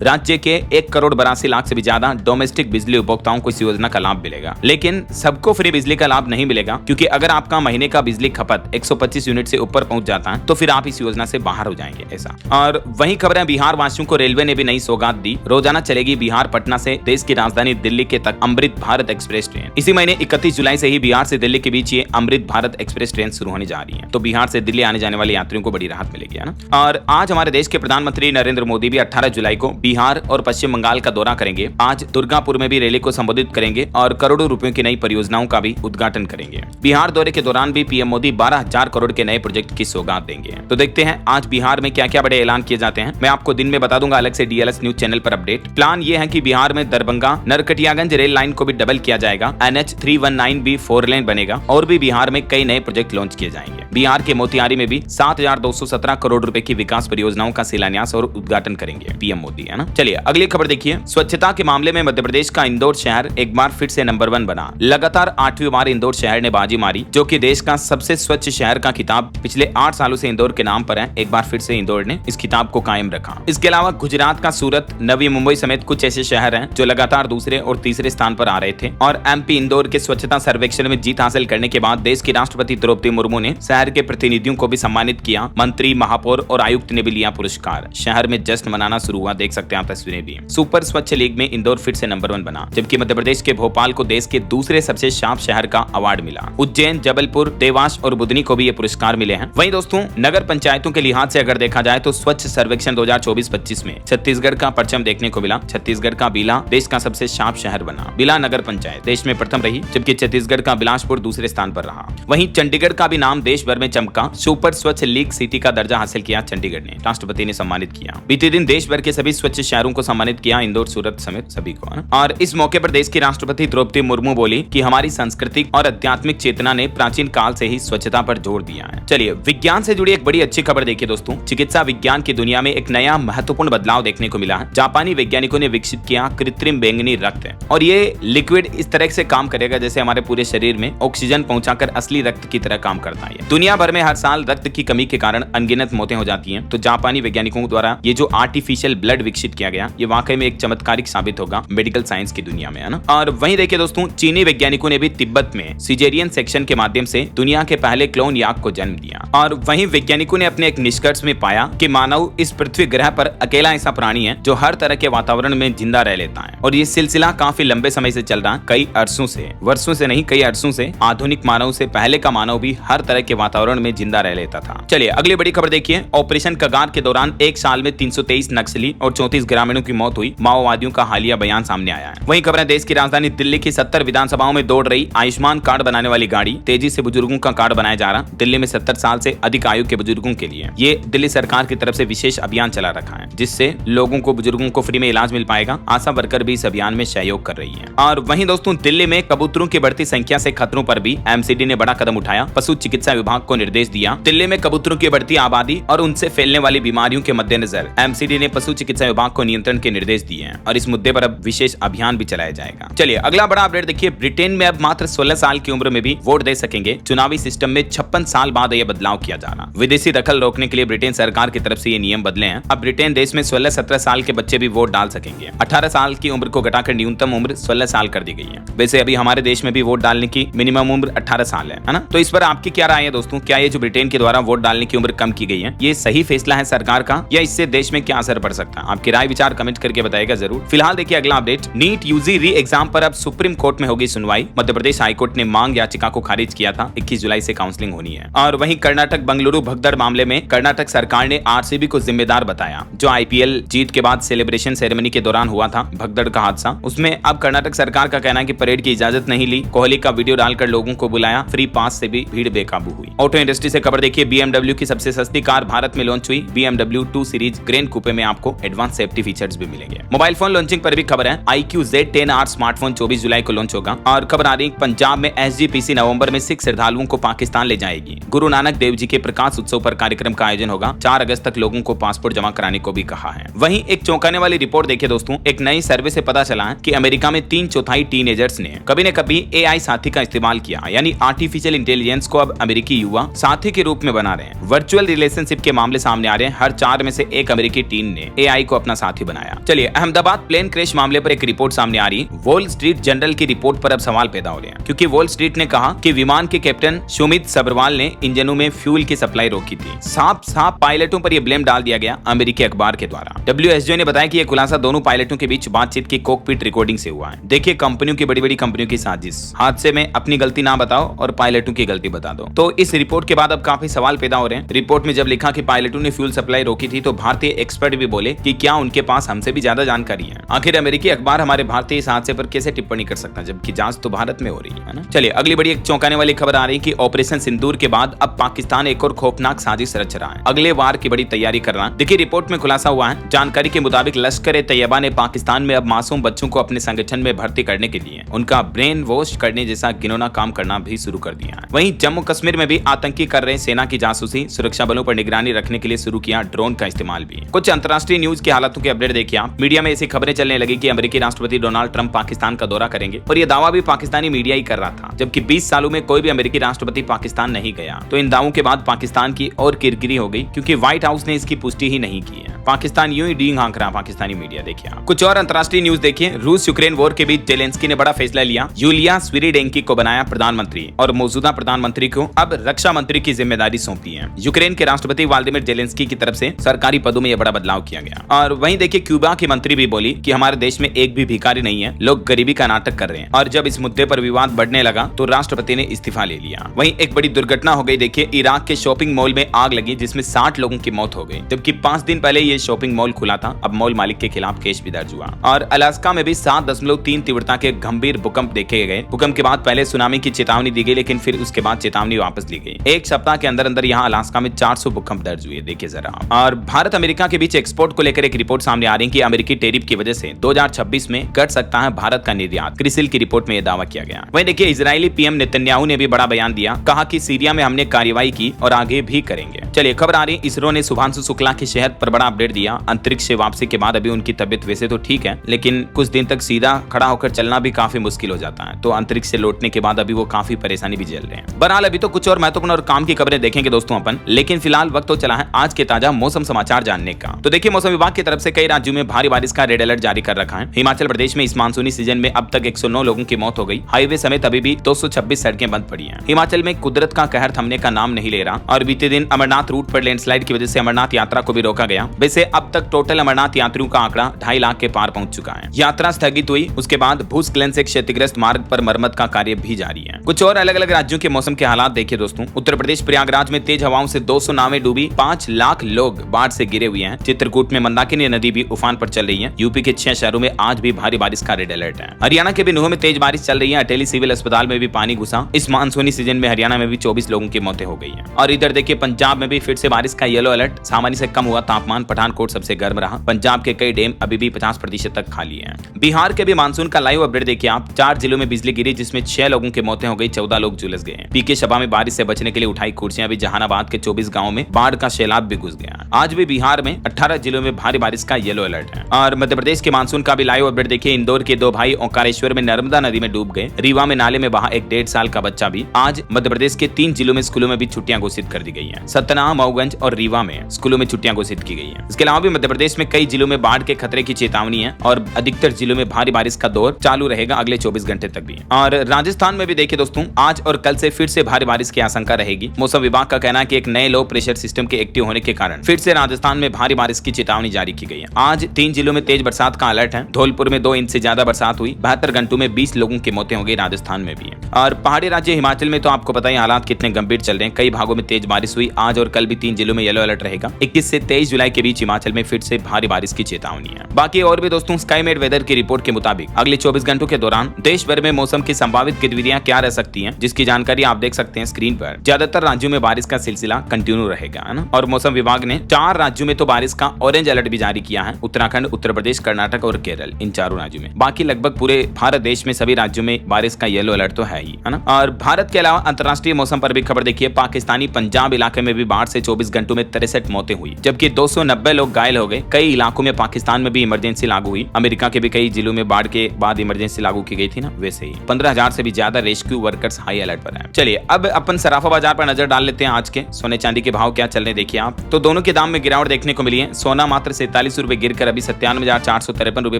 राज्य के 1,82,00,000 से भी ज्यादा डोमेस्टिक बिजली उपभोक्ताओं को इस योजना का लाभ मिलेगा, लेकिन सबको फ्री बिजली का लाभ नहीं मिलेगा, क्योंकि अगर आपका महीने का बिजली खपत 125 यूनिट से ऊपर पहुंच जाता है तो फिर आप इस योजना से बाहर हो जाएंगे, ऐसा। और वही खबर है, बिहार वासियों को रेलवे ने भी नई सौगात दी। रोजाना चलेगी बिहार पटना से देश की राजधानी दिल्ली के तक अमृत भारत एक्सप्रेस ट्रेन। इसी महीने 31 जुलाई से ही बिहार से दिल्ली के बीच ये अमृत भारत एक्सप्रेस ट्रेन शुरू होने जा रही है, तो बिहार से दिल्ली आने जाने वाले यात्रियों को बड़ी राहत मिलेगी, है ना। और आज हमारे देश के प्रधानमंत्री नरेंद्र मोदी भी 18 जुलाई को बिहार और पश्चिम बंगाल का दौरा करेंगे। आज दुर्गापुर में भी रैली को संबोधित करेंगे और करोड़ों रुपयों की नई परियोजनाओं का भी उद्घाटन करेंगे। बिहार दौरे के दौरान भी पीएम मोदी 12,000 करोड़ के नए प्रोजेक्ट की सौगात देंगे। तो देखते हैं आज बिहार में क्या क्या बड़े ऐलान किए जाते हैं। मैं आपको दिन में बता दूंगा अलग से डीएलएस न्यूज चैनल पर अपडेट। प्लान ये है कि बिहार में दरभंगा नरकटियागंज रेल लाइन को भी डबल किया जाएगा। NH 319 भी 4 लेन बनेगा और भी बिहार में कई नए प्रोजेक्ट लॉन्च किए जाएंगे। बिहार के मोतिहारी में भी 7,217 करोड़ रुपए की विकास परियोजनाओं का शिलान्यास और उद्घाटन करेंगे पीएम मोदी, है ना। चलिए अगली खबर देखिए। स्वच्छता के मामले में मध्य प्रदेश का इंदौर शहर एक बार फिर से नंबर 1 बना। लगातार 8वीं बार इंदौर शहर ने बाजी मारी, जो कि देश का सबसे स्वच्छ शहर का खिताब पिछले 8 सालों से इंदौर के नाम पर है। एक बार फिर से इंदौर ने इस खिताब को कायम रखा। इसके अलावा गुजरात का सूरत, नवी मुंबई समेत कुछ ऐसे शहर हैं जो लगातार दूसरे और तीसरे स्थान पर आ रहे थे। और एमपी इंदौर के स्वच्छता सर्वेक्षण में जीत हासिल करने के बाद देश की राष्ट्रपति द्रौपदी मुर्मू ने शहर के प्रतिनिधियों को भी सम्मानित किया। मंत्री, महापौर और आयुक्त ने भी लिया पुरस्कार। शहर में जश्न मनाना शुरू हुआ, देख सकते हैं आप तस्वीरें भी। सुपर स्वच्छ लीग में इंदौर फिर से नंबर 1 बना, जबकि मध्य प्रदेश के भोपाल को देश के दूसरे सबसे साफ शहर का अवार्ड मिला। उज्जैन, जबलपुर, देवास और बुधनी को भी ये पुरस्कार मिले हैं। वहीं दोस्तों नगर पंचायतों के लिहाज से अगर देखा जाए तो स्वच्छ सर्वेक्षण 2024-25 में छत्तीसगढ़ का परचम देखने को मिला। छत्तीसगढ़ का बीला देश का सबसे साफ शहर बना। बीला नगर पंचायत देश में प्रथम रही, जबकि छत्तीसगढ़ का बिलासपुर दूसरे स्थान पर रहा। वहीं चंडीगढ़ का भी नाम देश भर में चमका। सुपर स्वच्छ लीग सिटी का दर्जा हासिल किया चंडीगढ़ ने, राष्ट्रपति ने सम्मानित किया। बीते दिन देश भर के सभी स्वच्छ शहरों को सम्मानित किया, इंदौर, सूरत समेत सभी को। और इस मौके पर देश की राष्ट्रपति द्रौपदी मुर्मू बोली कि हमारी सांस्कृतिक और आध्यात्मिक चेतना ने प्राचीन काल से ही स्वच्छता पर जोर दिया है। चलिए विज्ञान से जुड़ी एक बड़ी अच्छी खबर देखिए दोस्तों। चिकित्सा विज्ञान की दुनिया में एक नया महत्वपूर्ण बदलाव देखने को मिला है। जापानी वैज्ञानिकों ने विकसित किया कृत्रिम बैंगनी रक्त, और ये लिक्विड इस तरह से काम करेगा जैसे हमारे पूरे शरीर में ऑक्सीजन पहुंचाकर असली रक्त की तरह काम करता है। दुनिया भर में हर साल रक्त की कमी के कारण अनगिनत मौतें हो जाती हैं, तो जापानी वैज्ञानिकों द्वारा ये जो आर्टिफिशियल ब्लड विकसित किया गया, ये वाकई में एक चमत्कारिक साबित होगा मेडिकल साइंस की दुनिया में, है ना। और वहीं देखिए दोस्तों, चीनी वैज्ञानिकों ने भी तिब्बत में सिजेरियन सेक्शन के माध्यम से दुनिया के पहले क्लोन याक को जन्म दिया। और वहीं वैज्ञानिकों ने अपने एक निष्कर्ष में पाया कि मानव इस पृथ्वी ग्रह पर अकेला ऐसा प्राणी है जो हर तरह के वातावरण में जिंदा रह लेता है। और ये सिलसिला काफी लंबे समय से चल रहा है, कई अरसों से, वर्षों से नहीं, कई अरसों से। आधुनिक मानव से पहले का मानव भी हर तरह के वातावरण में जिंदा रह लेता था। चलिए अगली बड़ी खबर देखिए। ऑपरेशन कगार के दौरान एक साल में 323 नक्सली और 34 ग्रामीणों की मौत हुई, माओवादियों का हालिया बयान सामने आया है। वहीं खबर है, देश की राजधानी दिल्ली की 70 विधानसभाओं में दौड़ रही आयुष्मान कार्ड बनाने वाली गाड़ी। तेजी से बुजुर्गों का कार्ड बनाया जा रहा। दिल्ली में 70 साल से अधिक आयु के बुजुर्गों के लिए ये दिल्ली सरकार की तरफ से विशेष अभियान चला रखा है, जिससे लोगों को, बुजुर्गों को फ्री में इलाज मिल पाएगा। आशा वर्कर भी इस अभियान में सहयोग कर रही है। और वहीं दोस्तों दिल्ली में कबूतरों की बढ़ती संख्या से खतरों पर भी एमसीडी ने बड़ा कदम उठाया। पशु चिकित्सा विभाग को निर्देश दिया। दिल्ली में कबूतरों की बढ़ती आबादी और उनसे फैलने वाली बीमारियों के मद्देनजर एमसीडी ने पशु चिकित्सा विभाग को नियंत्रण के निर्देश दिए हैं और इस मुद्दे पर अब विशेष अभियान भी चलाया जाएगा। चलिए अगला बड़ा अपडेट देखिए। ब्रिटेन में अब मात्र 16 साल की उम्र में भी वोट दे सकेंगे। चुनावी सिस्टम में 56 साल बाद यह बदलाव किया जा रहा। विदेशी दखल रोकने के लिए ब्रिटेन सरकार की तरफ से ये नियम बदले हैं। अब ब्रिटेन देश में 16-17 साल के बच्चे भी वोट डाल सकेंगे। 18 साल की उम्र को घटाकर न्यूनतम उम्र 16 साल कर दी गई है। वैसे अभी हमारे देश में भी वोट डालने की मिनिमम उम्र 18 साल है ना। तो इस पर आपकी क्या राय है दोस्तों? क्या ये जो ब्रिटेन के द्वारा वोट डालने की उम्र कम की गई है, ये सही फैसला है सरकार का, या इससे देश में क्या असर पड़ सकता है? आपकी राय विचार कमेंट करके बताइएगा जरूर। फिलहाल देखिए अगला update. NEET UG re exam पर अब सुप्रीम कोर्ट में होगी सुनवाई। मध्य प्रदेश हाईकोर्ट ने मांग याचिका को खारिज किया था। 21 जुलाई से काउंसलिंग होनी है। और वहीं कर्नाटक बंगलुरु भगदड़ मामले में कर्नाटक सरकार ने आरसीबी को जिम्मेदार बताया। जो आईपीएल जीत के बाद सेलिब्रेशन सेरेमनी के दौरान हुआ था भगदड़ का हादसा, उसमें अब कर्नाटक सरकार का कहना है कि परेड की इजाजत नहीं ली। कोहली का वीडियो डालकर लोगों को बुलाया। फ्री पास से भी भीड़ बेकाबू हुई। ऑटो इंडस्ट्री से खबर देखिए, BMW की सबसे सस्ती कार भारत में लॉन्च हुई। BMW 2 सीरीज ग्रैंड कूपे में आपको एडवांस सेफ्टी फीचर्स भी मिलेंगे। मोबाइल फोन लॉन्चिंग पर भी खबर है, iQOO Z10R स्मार्टफोन 24 जुलाई को लॉन्च होगा। और खबर आ रही पंजाब में SGPC नवंबर में सिख श्रद्धालुओं को पाकिस्तान ले जाएगी। गुरु नानक देव जी के प्रकाश उत्सव पर कार्यक्रम का आयोजन होगा। 4 अगस्त तक लोगों को पासपोर्ट जमा कराने को भी कहा है। वहीं एक चौंकाने वाली रिपोर्ट देखिए दोस्तों, एक नई सर्वे से पता चला है कि अमेरिका में 3/4 टीनेजर्स ने कभी न कभी AI साथी का इस्तेमाल किया, यानी आर्टिफिशियल इंटेलिजेंस को अब अमेरिकी युवा साथी के रूप में बना रहे हैं। वर्चुअल रिलेशनशिप के मामले सामने आ रहे हैं। हर 4 में से एक अमेरिकी टीन ने AI को अपना साथी बनाया। चलिए, अहमदाबाद प्लेन क्रैश मामले पर एक रिपोर्ट सामने आ रही। वॉल स्ट्रीट जर्नल की रिपोर्ट पर अब सवाल पैदा हो रहे हैं, क्योंकि वॉल स्ट्रीट ने कहा कि विमान के कैप्टन सुमित सब्रवाल ने इंजनों में फ्यूल की सप्लाई रोकी थी। साफ पायलटों पर यह ब्लेम डाल दिया गया अमेरिकी अखबार के द्वारा। WSJ ने बताया कि यह खुलासा दोनों पायलटों के बीच बातचीत की कॉकपिट रिकॉर्डिंग से हुआ है। देखिए, कंपनियों की बड़ी कंपनियों की साजिश, हादसे में अपनी गलती ना बताओ और पायलटों की गलती बता दो। तो इस रिपोर्ट के बाद अब काफी सवाल पैदा हो रहे हैं। रिपोर्ट में जब लिखा कि पायलटों ने फ्यूल सप्लाई रोकी थी, तो भारतीय एक्सपर्ट भी बोले कि क्या उनके पास हमसे भी ज्यादा जानकारी है। आखिर अमेरिकी अखबार हमारे भारतीय इस हादसे पर कैसे टिप्पणी कर सकता है, जबकि जांच तो भारत में हो रही है ना। चलिए, अगली बड़ी एक चौंकाने वाली खबर आ रही कि ऑपरेशन सिंदूर के बाद अब पाकिस्तान एक और खौफनाक साजिश रच रहा है। अगले वार की बड़ी तैयारी कर रहा है। देखिए, रिपोर्ट में खुलासा हुआ है, जानकारी के मुताबिक लश्कर-ए-तैयबा ने पाकिस्तान में अब मासूम बच्चों को अपने संगठन में भर्ती करने के लिए उनका ब्रेन वॉश करने जैसा घिनौना काम करना भी शुरू कर दिया है। वहीं जम्मू कश्मीर में भी आतंकी कर रहे सेना की जासूसी, सुरक्षा बलों पर निगरानी रखने के लिए शुरू किया ड्रोन का इस्तेमाल भी। कुछ अंतर्राष्ट्रीय न्यूज की हालातों के अपडेट देखिए आप। मीडिया में ऐसी खबरें चलने लगी कि अमेरिकी राष्ट्रपति डोनाल्ड ट्रंप पाकिस्तान का दौरा करेंगे, और यह दावा भी पाकिस्तानी मीडिया ही कर रहा था, जबकि 20 सालों में कोई भी अमेरिकी राष्ट्रपति पाकिस्तान नहीं गया। तो इन दावों के बाद पाकिस्तान की और किरकिरी हो गई, क्योंकि व्हाइट हाउस ने इसकी पुष्टि ही नहीं की है। पाकिस्तान यूं ही डींग हाँक रहा पाकिस्तानी मीडिया। देखिए कुछ और अंतर्राष्ट्रीय न्यूज देखिए। रूस यूक्रेन वॉर के बीच जेलेंस्की ने बड़ा फैसला लिया। यूलिया स्विरिडेंकी को बनाया प्रधानमंत्री, और मौजूदा प्रधानमंत्री को अब रक्षा मंत्री की जिम्मेदारी सौंपी है। यूक्रेन के राष्ट्रपति व्लादिमीर जेलेंस्की की तरफ से सरकारी पदों में यह बड़ा बदलाव किया गया। और वहीं देखिए, क्यूबा की मंत्री भी बोली कि हमारे देश में एक भी भिखारी नहीं है, लोग गरीबी का नाटक कर रहे हैं। और जब इस मुद्दे पर विवाद बढ़ने लगा तो राष्ट्रपति ने इस्तीफा ले लिया। वहीं एक बड़ी दुर्घटना हो गई। देखिए, इराक के शॉपिंग मॉल में आग लगी, जिसमें 60 लोगों की मौत हो गई, जबकि 5 दिन पहले ये शॉपिंग मॉल खुला था। अब मॉल मालिक के खिलाफ केस भी दर्ज हुआ। और अलास्का में भी 7.3 तीव्रता के गंभीर भूकंप देखे गए। भूकंप के बाद पहले सुनामी की चेतावनी दी गई, लेकिन फिर उसके बाद चेतावनी वापस ली गई। एक सप्ताह के अंदर यहाँ अलास्का में 400 भूकंप दर्ज हुए। देखिए जरा। और भारत अमेरिका के बीच एक्सपोर्ट को लेकर एक रिपोर्ट सामने आ रही है कि अमेरिकी टैरिफ की वजह से 2026 में घट सकता है भारत का निर्यात। क्रिसिल की रिपोर्ट में यह दावा किया गया। वहीं देखिए, इजरायली पीएम नेतन्याहू ने भी बड़ा बयान दिया, कहा कि सीरिया में हमने कार्रवाई की और आगे भी करेंगे। चलिए, खबर आ रही, इसरो ने शुभांशु शुक्ला की सेहत पर बड़ा अपडेट दिया। अंतरिक्ष से वापसी के बाद अभी उनकी तबियत वैसे तो ठीक है, लेकिन कुछ दिन तक सीधा खड़ा होकर चलना भी काफी मुश्किल हो जाता है। तो अंतरिक्ष से लौटने के बाद अभी वो काफी परेशानी भी झेल रहे हैं। बहरहाल अभी तो कुछ और महत्वपूर्ण और काम की खबरें देखेंगे दोस्तों अपन, लेकिन फिलहाल वक्त तो चला है आज के ताजा मौसम समाचार जानने का। तो देखिए, मौसम विभाग की तरफ से कई राज्यों में भारी बारिश का रेड अलर्ट जारी कर रखा है। हिमाचल प्रदेश में इस मानसूनी सीजन में अब तक 109 लोगों की मौत हो गई। हाईवे समेत अभी भी 226 सड़कें बंद पड़ी हैं। हिमाचल में कुदरत का कहर थमने का नाम नहीं ले रहा, और बीते दिन अमरनाथ रूट पर लैंडस्लाइड की वजह से अमरनाथ यात्रा को भी रोका गया। वैसे अब तक टोटल अमरनाथ यात्रियों का आंकड़ा 2.5 लाख के पार पहुंच चुका है। यात्रा स्थगित हुई, उसके बाद भूस्खलन से क्षतिग्रस्त मार्ग पर मरम्मत का कार्य भी जारी है। कुछ और अलग अलग राज्यों के मौसम के हालात देखिए दोस्तों। उत्तर प्रदेश प्रयागराज में तेज हवाओं से 200 नावें डूबी, 5 लाख लोग बाढ़ से घिरे हुए हैं। चित्रकूट में मंदाकिनी नदी भी उफान पर चल रही है। यूपी के 6 शहरों में आज भी भारी बारिश का रेड अलर्ट है। हरियाणा के भी नुह में तेज बारिश चल रही है। अटेली सिविल अस्पताल में भी पानी घुसा। इस मानसूनी सीजन में हरियाणा में भी 24 लोगों की मौतें हो गई है। और इधर देखिए, पंजाब में भी फिर से बारिश का येलो अलर्ट। सामान्य से कम हुआ तापमान, पठानकोट सबसे गर्म रहा। पंजाब के कई डैम अभी भी 50% तक खाली हैं। बिहार के भी मानसून का लाइव अपडेट देखिए आप। 4 जिलों में बिजली गिरी, जिसमें 6 लोगों की मौतें हो गई, 14 लोग झुलस गए। पीके सभा में बारिश से बचने के लिए उठाई कुर्सियां भी। जहानाबाद के 24 गांवों में बाढ़ का सैलाब भी घुस गया। आज भी बिहार में 18 जिलों में भारी बारिश का येलो अलर्ट है। और मध्य प्रदेश के मानसून का भी लाइव अपडेट देखिए। इंदौर के 2 भाई ओंकारेश्वर में नर्मदा नदी में डूब गए। रीवा में नाले में बहा एक 1.5 साल का बच्चा भी। आज मध्य प्रदेश के 3 जिलों में स्कूलों में भी छुट्टियां घोषित कर दी गई हैं। सतना, मऊगंज और रीवा में स्कूलों में छुट्टियां घोषित की गई हैं। इसके अलावा भी मध्य प्रदेश में कई जिलों में बाढ़ के खतरे की चेतावनी है, और अधिकतर जिलों में भारी बारिश का दौर चालू रहेगा अगले 24 घंटे तक भी। और राजस्थान में भी देखिए दोस्तों, आज और कल से फिर से भारी बारिश की आशंका रहेगी। मौसम विभाग का कहना है कि एक नए लो प्रेशर सिस्टम के एक्टिव होने के कारण फिर से राजस्थान में भारी बारिश की चेतावनी जारी की गई है। आज 3 जिलों में तेज बरसात का अलर्ट है। धौलपुर में 2 इंच से ज्यादा बरसात हुई। 72 घंटों में 20 लोगों की मौतें हो गई। राजस्थान में भी। और पहाड़ी राज्य हिमाचल में तो आपको पता ही हालात कितने गंभीर चल रहे हैं। कई भागों में तेज बारिश हुई। आज और कल भी 3 जिलों में येलो अलर्ट रहेगा। 21 से 23 जुलाई के बीच हिमाचल में फिर से भारी बारिश की चेतावनी है। बाकी और भी दोस्तों, स्काईमेट वेदर की रिपोर्ट के मुताबिक अगले 24 घंटों के दौरान देश भर में मौसम की संभावित गतिविधियां क्या रह सकती हैं, जिसकी जानकारी आप देख सकते हैं स्क्रीन पर ज्यादातर राज्यों में बारिश का सिलसिला कंटिन्यू रहेगा, है ना। और मौसम विभाग ने 4 राज्यों में तो बारिश का ऑरेंज अलर्ट भी जारी किया है, उत्तराखंड, उत्तर प्रदेश, कर्नाटक और केरल, इन 4 राज्यों में। बाकी लगभग पूरे भारत देश में सभी राज्यों में बारिश का येलो अलर्ट तो है ही, है ना। और भारत के अलावा अंतर्राष्ट्रीय मौसम पर भी खबर देखिए, पाकिस्तानी पंजाब इलाके में भी बाढ़ से 24 घंटों में 63 मौतें हुई, जबकि 290 लोग घायल हो गए। कई इलाकों में पाकिस्तान में भी इमरजेंसी लागू हुई। अमेरिका के भी कई जिलों में बाढ़ के बाद इमरजेंसी लागू की गई थी ना, वैसे ही 15,000 से भी ज्यादा रेस्क्यू वर्कर्स हाई अलर्ट पर हैं। चलिए अब अपन सराफा बाजार पर नजर डाल लेते हैं। आज के सोने चांदी के भाव क्या चल रहे देखिए आप, तो दोनों के दाम में गिरावट देखने को मिली है। सोना मात्र 47 रुपए गिरकर अभी 97,453 रुपए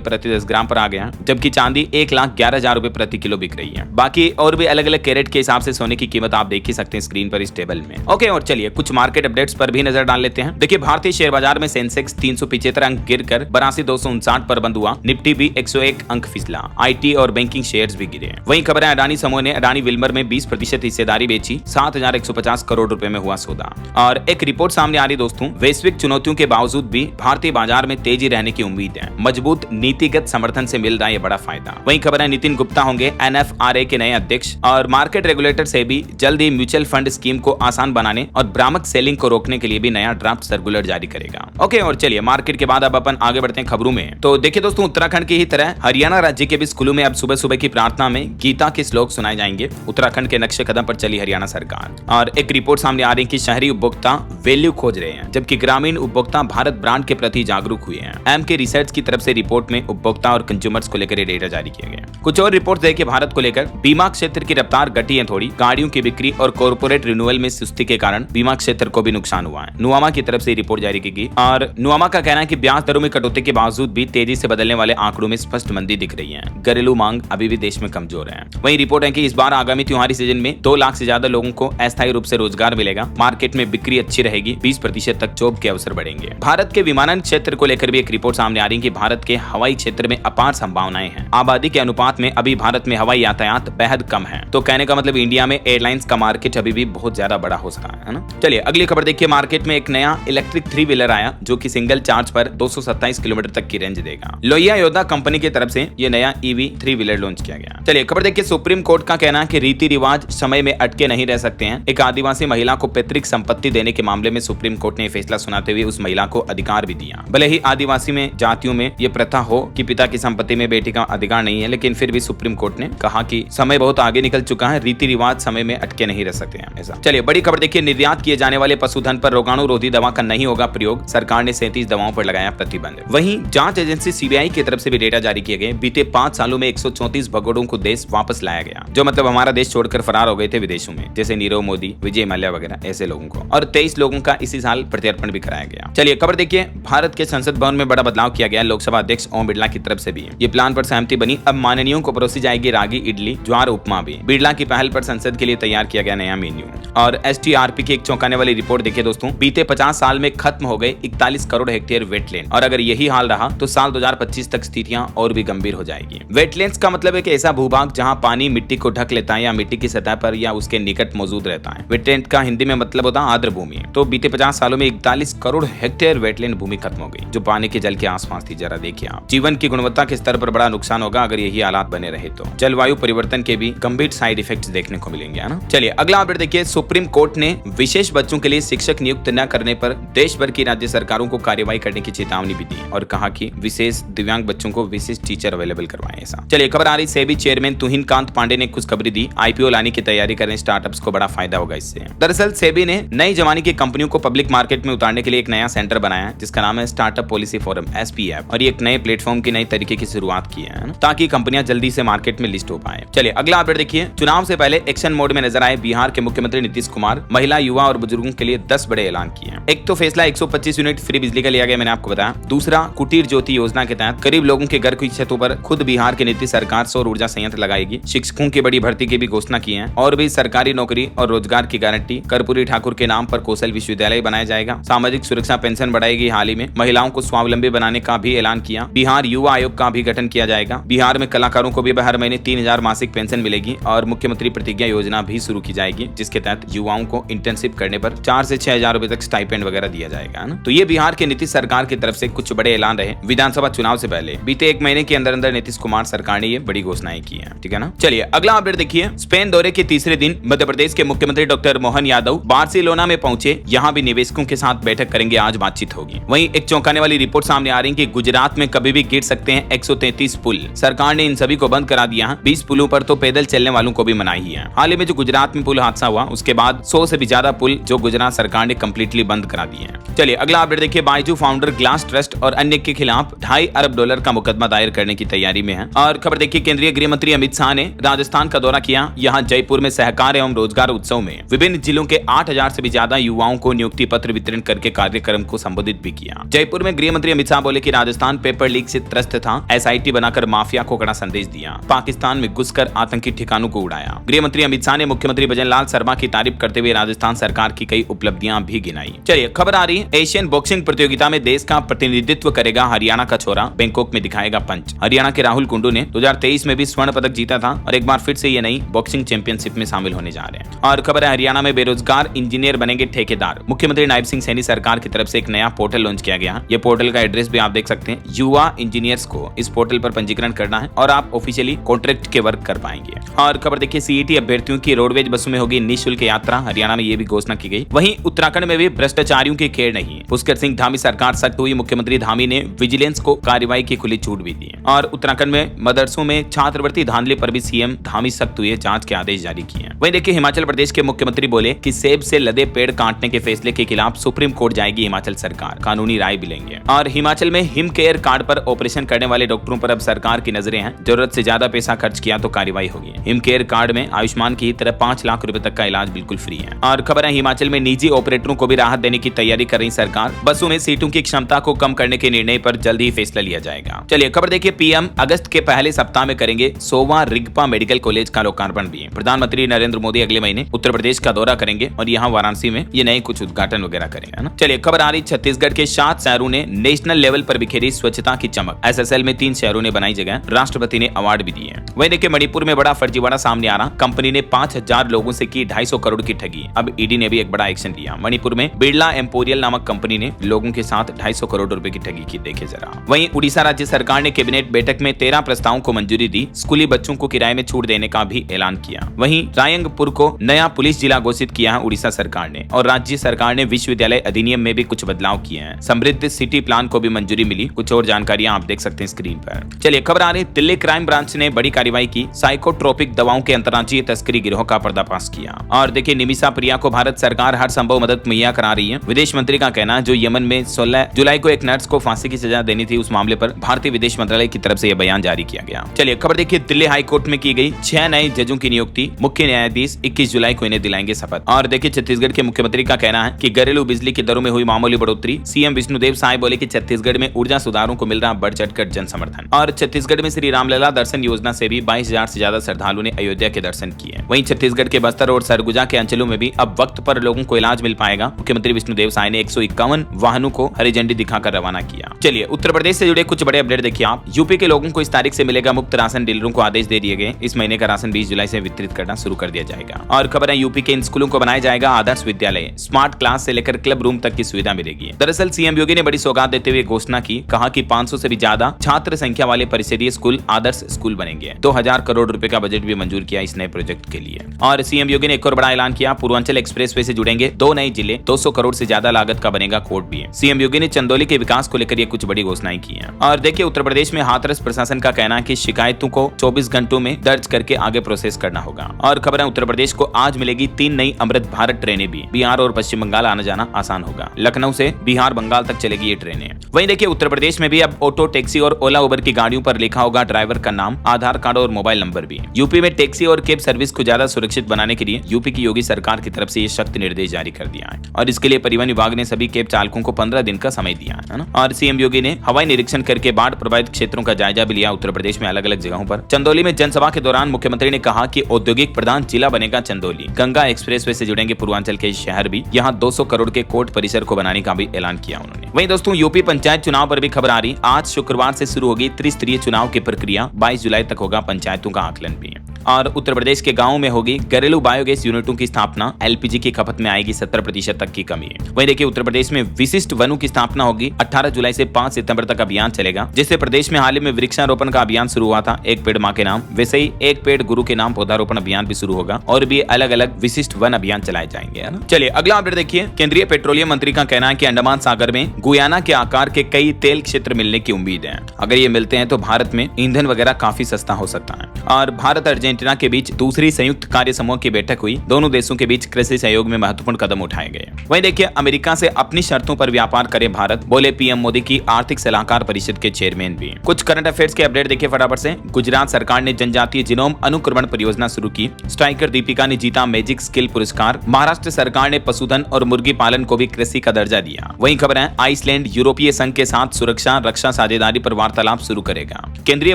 प्रति 10 ग्राम पर आ गया, जबकि चांदी 1,11,000 रुपए प्रति किलो बिक रही है। बाकी और भी अलग अलग कैरेट के हिसाब से सोने की कीमत आप देख ही सकते हैं स्क्रीन पर इस टेबल में। ओके, और चलिए कुछ मार्केट अपडेट्स पर भी नजर डाल लेते हैं। देखिए भारतीय शेयर बाजार में सेंसेक्स 375 अंक गिरकर 82,259 पर बंद हुआ। निफ्टी भी 101 अंक फिसला। आईटी और बैंकिंग शेयर्स भी गिरे। वहीं खबर है अडानी समूह ने अडानी विल्मर में 20% हिस्सेदारी बेची, 7,150 करोड़ रुपए में हुआ सौदा। और एक रिपोर्ट सामने आ रही दोस्तों, वैश्विक चुनौतियों के बावजूद भी भारतीय बाजार में तेजी रहने की उम्मीद है। मजबूत नीतिगत समर्थन से मिल रहा है बड़ा फायदा। वहीं खबर है नितिन गुप्ता होंगे एनएफआरए के नए अध्यक्ष। और मार्केट रेगुलेटर से भी जल्द ही म्यूचुअल फंड स्कीम को आसान बनाने और भ्रामक सेलिंग को रोकने के लिए भी नया ड्राफ्ट सर्कुलर जारी करेगा। ओके, और चलिए मार्केट के बाद अब अपन आगे बढ़ते हैं खबरों में। तो देखिए दोस्तों, उत्तराखंड की ही तरह हरियाणा राज्य के भी स्कूलों में अब सुबह सुबह की प्रार्थना में गीता के श्लोक सुनाए जाएंगे। उत्तराखंड के नक्शे कदम पर चली हरियाणा सरकार। और एक रिपोर्ट सामने आ रही है कि शहरी उपभोक्ता वैल्यू खोज रहे हैं, जबकि ग्रामीण उपभोक्ता भारत ब्रांड के प्रति जागरूक हुए हैं। एम के रिसर्च की तरफ से रिपोर्ट में उपभोक्ता और कंज्यूमर्स को लेकर डेटा जारी किया गया। कुछ और रिपोर्ट देखिए भारत को लेकर, बीमा क्षेत्र की रफ्तार घटी है थोड़ी। गाड़ियों की बिक्री और कॉर्पोरेट रिन्यूअल में सुस्ती के कारण बीमा क्षेत्र को भी नुकसान हुआ है। नुआमा की तरफ से रिपोर्ट जारी की गई और नुआमा का कहना है कि ब्याज दरों में कटौती के बावजूद भी तेजी से बदलने वाले आंकड़ों में स्पष्ट मंदी दिख रही है। घरेलू मांग अभी भी देश में कमजोर है। वहीं रिपोर्ट है कि इस बार आगामी त्योहारी सीजन में 2 लाख से ज्यादा लोगों को अस्थायी रूप से रोजगार मिलेगा। मार्केट में बिक्री अच्छी रहेगी, 20% तक जॉब के अवसर बढ़ेंगे। भारत के विमानन क्षेत्र को लेकर भी एक रिपोर्ट सामने आ रही है कि भारत के हवाई क्षेत्र में अपार संभावनाएं हैं। आबादी के अनुपात में अभी भारत में हवाई यातायात बेहद कम है। तो कहने का मतलब इंडिया में एयरलाइंस का मार्केट अभी भी बहुत ज्यादा बड़ा हो सकता है ना। चलिए अगली खबर देखिए, मार्केट में एक नया इलेक्ट्रिक 3 व्हीलर आया जो कि सिंगल चार्ज पर 227 किलोमीटर तक की रेंज देगा। लोहिया योद्धा कंपनी की तरफ से यह नया ईवी 3 व्हीलर लॉन्च किया गया। चलिए खबर देखिए, सुप्रीम कोर्ट का कहना है कि रीति रिवाज समय में अटके नहीं रह सकते हैं। एक आदिवासी महिला को पैतृक संपत्ति देने के मामले में सुप्रीम कोर्ट ने फैसला सुनाते हुए उस महिला को अधिकार भी दिया। भले ही आदिवासी में जातियों में यह प्रथा हो कि पिता की संपत्ति में बेटी का अधिकार नहीं है, लेकिन फिर भी सुप्रीम कोर्ट ने कहा कि समय बहुत आगे निकल चुका है, रीति रिवाज समय में अटके नहीं रह सकते हैं ऐसा। चलिए बड़ी खबर देखिए, निर्यात किए जाने वाले पशुधन पर रोगाणु रोधी दवा का नहीं होगा प्रयोग। सरकार ने 37 दवाओं पर लगाया प्रतिबंध। वहीं जांच एजेंसी सीबीआई की तरफ से भी डेटा जारी किए गए। बीते 5 सालों में 134 भगोड़ों को देश वापस लाया गया, जो मतलब हमारा देश छोड़कर फरार हो गए थे विदेशों में, जैसे नीरव मोदी, विजय माल्या वगैरह ऐसे लोगों को। और 23 लोगों का इसी साल प्रत्यर्पण भी कराया गया। चलिए खबर देखिए, भारत के संसद भवन में बड़ा बदलाव किया गया। लोकसभा अध्यक्ष ओम बिरला की तरफ से भी ये प्लान पर सहमति बनी। अब माननीयों को परोसी जाएगी रागी इडली, ज्वार उपमा भी। बिरला की पहल पर संसद के लिए तैयार किया गया नया मेन्यू। और एसटीआरपी की एक चौंकाने वाली रिपोर्ट देखिए दोस्तों, बीते 50 साल में खत्म हो गए 41 करोड़ हेक्टेयर वेटलैंड। और अगर यही हाल रहा तो साल 2025 तक स्थितियां और भी गंभीर हो जाएगी। वेटलैंड्स का मतलब है कि ऐसा भूभाग जहां पानी मिट्टी को ढक लेता है या मिट्टी की सतह पर या उसके निकट मौजूद रहता है। वेटलैंड का हिंदी में मतलब होता है आर्द्र भूमि। तो बीते 50 सालों में 41 करोड़ हेक्टेयर वेटलैंड भूमि खत्म हो गई, जो पानी के जल के आसपास थी। जरा देखिए आप, जीवन की गुणवत्ता के स्तर पर बड़ा नुकसान होगा अगर यही हालात बने रहे तो। जलवायु परिवर्तन के भी गंभीर साइड इफेक्ट्स देखने को मिलेंगे, है ना। चलिए अगला अपडेट देखिए, सुप्रीम कोर्ट ने विशेष बच्चों के लिए शिक्षक नियुक्त न करने पर देश भर की राज्य सरकारों को कार्रवाई करने की चेतावनी भी दी और कहा कि विशेष दिव्यांग बच्चों को विशेष टीचर अवेलेबल करवाएं ऐसा। चलिए खबर आ रही, सेबी चेयरमैन तुहिन कांत पांडे ने खुशखबरी दी। आईपीओ लाने की तैयारी कर रहे स्टार्टअप्स को बड़ा फायदा होगा इससे। दरअसल सेबी ने नई जमाने की कंपनियों को पब्लिक मार्केट में उतारने के लिए एक नया सेंटर बनाया है, जिसका नाम है स्टार्टअप पॉलिसी फोरम SPF। और ये एक नए प्लेटफॉर्म की नई तरीके की शुरुआत की है ताकि कंपनियां जल्दी से मार्केट में लिस्ट हो पाए। चलिए अगला अपडेट देखिए, चुनाव से पहले एक्शन मोड में नजर आए बिहार के मुख्यमंत्री नीतीश कुमार। महिला, युवा और बुजुर्गों के लिए 10 बड़े ऐलान किए। एक तो फैसला 125 यूनिट फ्री बिजली का लिया गया, मैंने आपको बताया। दूसरा, कुटीर ज्योति योजना के तहत गरीब लोगों के घर की छतों पर खुद बिहार की नीतीश सरकार सौर ऊर्जा संयंत्र लगाएगी। शिक्षकों की बड़ी भर्ती की भी घोषणा की है और भी सरकारी नौकरी और रोजगार की गारंटी। कर्पूरी ठाकुर के नाम पर कौशल विश्वविद्यालय बनाया जाएगा। सामाजिक सुरक्षा पेंशन बढ़ाएगी। हाल ही में महिलाओं को स्वावलंबी बनाने का भी ऐलान किया। बिहार युवा आयोग का भी गठन किया जाएगा। बिहार में कलाकारों को भी हर महीने 3,000 मासिक पेंशन मिलेगी और मुख्यमंत्री प्रतिज्ञा योजना भी शुरू की जाएगी, जिसके तहत युवाओं को इंटर्नशिप करने पर 4 से 6,000 रुपए तक स्टाइपेंड वगैरह दिया जाएगा ना। तो ये बिहार के नीतीश सरकार की तरफ से कुछ बड़े ऐलान रहे विधानसभा चुनाव से पहले। बीते 1 महीने के अंदर अंदर नीतीश कुमार सरकार ने ये बड़ी घोषणाएं की है, ठीक है ना। चलिए अगला अपडेट देखिए, स्पेन दौरे के तीसरे दिन मध्य प्रदेश प्रदेश के मुख्यमंत्री डॉक्टर मोहन यादव बार्सिलोना में पहुंचे, यहां भी निवेशकों के साथ बैठक करेंगे, आज बातचीत होगी। वहीं एक चौंकाने वाली रिपोर्ट सामने आ रही है कि गुजरात में कभी भी गिर सकते हैं 133 पुल। सरकार ने इन सभी को बंद करा दिया है। 20 पुलों पर तो पैदल चलने वालों को भी मनाही है। हाल ही में जो गुजरात में पुल हादसा हुआ, उसके बाद 100 से भी ज्यादा पुल जो गुजरात सरकार ने कंप्लीटली बंद करा दिए हैं। चलिए अगला अपडेट देखिए। बायजू फाउंडर ग्लास ट्रस्ट और अन्य के खिलाफ $2.5 अरब का मुकदमा दायर करने की तैयारी में है। और खबर देखिए, केंद्रीय गृह मंत्री अमित शाह ने राजस्थान का दौरा किया। यहाँ जयपुर में सहकार एवं रोजगार उत्सव में विभिन्न जिलों के 8000 से भी ज्यादा युवाओं को नियुक्ति पत्र वितरण करके कार्यक्रम को संबोधित भी किया। जयपुर में गृह मंत्री अमित शाह बोले कि राजस्थान पेपर लीक से त्रस्त था, SIT बनाकर माफिया को कड़ा संदेश दिया, पाकिस्तान में घुसकर आतंकी ठिकानों को उड़ाया। गृह मंत्री अमित शाह ने मुख्यमंत्री भजनलाल शर्मा की तारीफ करते हुए राजस्थान सरकार की कई उपलब्धियां भी गिनाई। चलिए खबर आ रही है, एशियन बॉक्सिंग प्रतियोगिता में देश का प्रतिनिधित्व करेगा हरियाणा का छोरा, बैंकॉक में दिखाएगा पंच। हरियाणा के राहुल कुंडू ने 2023 में भी स्वर्ण पदक जीता था और एक बार फिर से ये नई बॉक्सिंग चैंपियनशिप में शामिल होने जा रहे हैं। और खबर है, हरियाणा में बेरोजगार इंजीनियर बनेंगे ठेकेदार। मुख्यमंत्री नायब सिंह सैनी सरकार की तरफ से एक नया पोर्टल लॉन्च किया गया। ये पोर्टल का एड्रेस भी आप देख सकते हैं। युवा इंजीनियर्स को इस पोर्टल पर पंजीकरण करना है और आप ऑफिशियली कॉन्ट्रैक्ट के वर्क कर पाएंगे। और खबर देखिए, CET अभ्यर्थियों की रोडवेज बसों में होगी निःशुल्क यात्रा। हरियाणा में ये भी घोषणा की गई। वहीं उत्तराखंड में भी भ्रष्टाचारियों की खेड़ नहीं। पुष्कर सिंह धामी सरकार सख्त हुई। मुख्यमंत्री धामी ने विजिलेंस को कार्रवाई की खुली छूट भी दी। और उत्तराखंड में मदरसों में छात्रवृत्ति धांधली पर भी CM धामी सख्त हुए, जांच के आदेश जारी किए। वहीं देखिए, हिमाचल प्रदेश के मुख्यमंत्री बोले कि सेब से लदे पेड़ काटने के फैसले के खिलाफ सुप्रीम कोर्ट जाएगी हिमाचल सरकार, कानूनी राय भी लेंगे। और हिमाचल में हिम केयर कार्ड पर ऑपरेशन करने वाले डॉक्टरों पर अब सरकार की नजरें हैं। जरूरत से ज्यादा पैसा खर्च किया तो कार्रवाई होगी। हिम केयर कार्ड में आयुष्मान की तरह 5 लाख रुपए तक का इलाज बिल्कुल फ्री है। और खबर है, हिमाचल में निजी ऑपरेटरों को भी राहत देने की तैयारी कर रही सरकार। बसों में सीटों की क्षमता को कम करने के निर्णय पर जल्द ही फैसला लिया जाएगा। चलिए खबर देखिए, PM अगस्त के पहले सप्ताह में करेंगे 100वां रिगपा मेडिकल कॉलेज का लोकार्पण भी। प्रधानमंत्री नरेंद्र मोदी अगले महीने उत्तर प्रदेश का दौरा करेंगे और यहाँ वाराणसी में ये नए कुछ उद्घाटन वगैरह करेंगे ना। चलिए खबर आ रही, छत्तीसगढ़ के 7 शहरों ने नेशनल लेवल पर बिखेरी स्वच्छता की चमक। SSL में 3 शहरों ने बनाई जगह, राष्ट्रपति ने अवार्ड भी दिए। वहीं देखिए, मणिपुर में बड़ा फर्जीवाड़ा सामने आ रहा। कंपनी ने 5000 लोगों से की 250 करोड़ की ठगी। अब ED ने भी एक बड़ा एक्शन लिया। मणिपुर में बिरला एम्पोरियल नामक कंपनी ने लोगों के साथ 250 करोड़ रुपए की ठगी की। देखे जरा। वहीं उड़ीसा राज्य सरकार ने कैबिनेट बैठक में 13 प्रस्तावों को मंजूरी दी। स्कूली बच्चों को किराए में छूट देने का भी ऐलान किया। वहीं रायंगपुर को नया पुलिस जिला घोषित किया है उड़ीसा सरकार ने। और राज्य सरकार ने विश्वविद्यालय अधिनियम में भी कुछ बदलाव किए हैं। समृद्ध सिटी प्लान को भी मंजूरी मिली। कुछ और जानकारियां आप देख सकते हैं स्क्रीन पर। चलिए खबर आ रही, दिल्ली क्राइम ब्रांच ने बड़ी कार्रवाई की। साइकोट्रोपिक दवाओं के अंतर्राज्यीय तस्करी गिरोह का पर्दाफाश किया। और देखिए, निमिषा प्रिया को भारत सरकार हर संभव मदद मुहैया करा रही है। विदेश मंत्री का कहना है, जो यमन में 16 जुलाई को एक नर्स को फांसी की सजा देनी थी, उस मामले पर भारतीय विदेश मंत्रालय की तरफ से यह बयान जारी किया गया। चलिए खबर देखिए, दिल्ली हाई कोर्ट में की गई 6 नए जजों की नियुक्ति। मुख्य न्यायाधीश 21 जुलाई को इन्हें दिलाएंगे शपथ। और देखिए, छत्तीसगढ़ के मुख्यमंत्री का कहना है कि घरेलू बिजली की दरों में हुई मामूली बढ़ोतरी। CM विष्णुदेव साय बोले कि छत्तीसगढ़ में ऊर्जा सुधारों को मिल रहा बढ़ चढ़कर जन समर्थन। और छत्तीसगढ़ में श्री रामलला दर्शन योजना से भी 22,000 से ज्यादा श्रद्धालुओं ने अयोध्या के दर्शन किए। वहीं छत्तीसगढ़ के बस्तर और सरगुजा के अंचलों में भी अब वक्त पर लोगों को इलाज मिल पाएगा। मुख्यमंत्री विष्णुदेव साय ने 151 वाहनों को हरी झंडी दिखाकर रवाना किया। चलिए उत्तर प्रदेश से जुड़े कुछ बड़े अपडेट देखिए आप। यूपी के लोगों को इस तारीख से मिलेगा मुफ्त राशन। डीलरों को आदेश दे दिए गए। इस महीने का राशन 20 जुलाई से वितरित करना शुरू कर दिया जाएगा। और खबर है, यूपी के इन स्कूलों को बनाया जाएगा आदर्श विद्यालय। स्मार्ट क्लास से लेकर क्लब रूम तक की सुविधा मिलेगी। दरअसल CM योगी ने बड़ी सौगात देते हुए घोषणा की। कहा कि 500 से भी ज्यादा छात्र संख्या वाले परिषदीय स्कूल आदर्श स्कूल बनेंगे। 2000 करोड़ रुपए का बजट भी मंजूर किया इस नए प्रोजेक्ट के लिए। और CM योगी ने एक और बड़ा ऐलान किया। पूर्वांचल एक्सप्रेसवे से जुड़ेंगे 2 नए जिले। 200 करोड़ से ज्यादा लागत का बनेगा कोर्ट भी। CM योगी ने चंदौली के विकास को लेकर ये कुछ बड़ी घोषणाएं की हैं। और देखिए, उत्तर प्रदेश में हाथरस प्रशासन का कहना है कि शिकायतों को 24 घंटों में दर्ज करके आगे प्रोसेस करना होगा। और खबर है, उत्तर प्रदेश को आज मिलेगी 3 नई अमृत भारत ट्रेनें भी। बिहार और पश्चिम बंगाल आना जाना आसान होगा। लखनऊ से बिहार बंगाल तक चलेगी ये ट्रेनें। वहीं देखिए, उत्तर प्रदेश में भी अब ऑटो, टैक्सी और ओला उबर की गाड़ियों पर लिखा होगा ड्राइवर का नाम, आधार कार्ड और मोबाइल नंबर भी। यूपी में टैक्सी और कैब सर्विस को ज्यादा सुरक्षित बनाने के लिए यूपी की योगी सरकार की तरफ से ये सख्त निर्देश जारी कर दिया है। और इसके लिए परिवहन विभाग ने सभी कैब चालकों को 15 दिन का समय दिया है ना। और CM योगी ने हवाई निरीक्षण करके बाढ़ प्रभावित क्षेत्रों का जायजा भी लिया। उत्तर प्रदेश में अलग अलग जगहों पर। चंदौली में जनसभा के दौरान मुख्यमंत्री ने कहा कि औद्योगिक प्रधान जिला बनेगा चंदौली। गंगा एक्सप्रेसवे से जुड़ेंगे पूर्वांचल के शहर भी। यहाँ 200 करोड़ के कोर्ट परिसर को बनाने का भी ऐलान किया उन्होंने। वहीं दोस्तों, यूपी पंचायत चुनाव पर भी खबर आ रही। आज शुक्रवार से शुरू होगी त्रिस्तरीय चुनाव की प्रक्रिया। 22 जुलाई तक होगा पंचायतों का आकलन भी। और उत्तर प्रदेश के गाँव में होगी घरेलू बायोगैस यूनिटों की स्थापना, एलपीजी की खपत में आएगी 70% तक की कमी। वहीं देखिए उत्तर प्रदेश में विशिष्ट वनों की स्थापना होगी। 18 जुलाई से 5 सितंबर तक अभियान चलेगा, जिससे प्रदेश में हाल ही में वृक्षारोपण का अभियान शुरू हुआ था, एक पेड़ मां के नाम, वैसे ही एक पेड़ गुरु के नाम पौधारोपण अभियान भी शुरू होगा और भी अलग अलग विशिष्ट वन अभियान चलाए जाएंगे, है ना। चलिए अगला अपडेट देखिए। केंद्रीय पेट्रोलियम मंत्री का कहना है कि अंडमान सागर में गुयाना के आकार के कई तेल क्षेत्र मिलने की उम्मीद है। अगर ये मिलते हैं तो भारत में ईंधन वगैरह काफी सस्ता हो सकता है। और भारत अर्जेंटीना के बीच दूसरी संयुक्त कार्य समूह की बैठक हुई, दोनों देशों के बीच कृषि सहयोग में महत्वपूर्ण कदम उठाए गए। वहीं देखिए अमेरिका से अपनी शर्तों पर व्यापार करे भारत, बोले पीएम मोदी की आर्थिक सलाहकार परिषद के चेयरमैन भी। कुछ करंट अफेयर्स के अपडेट देखिए फटाफट से। गुजरात सरकार ने जनजातीय जीनोम अनुक्रमण परियोजना शुरू की। स्ट्राइकर दीपिका ने जीता मैजिक स्किल पुरस्कार। महाराष्ट्र सरकार ने पशुधन और मुर्गी पालन को भी कृषि का दर्जा दिया। वहीं खबर है आइसलैंड यूरोपीय संघ के साथ सुरक्षा रक्षा साझेदारी पर वार्तालाप शुरू करेगा। केंद्रीय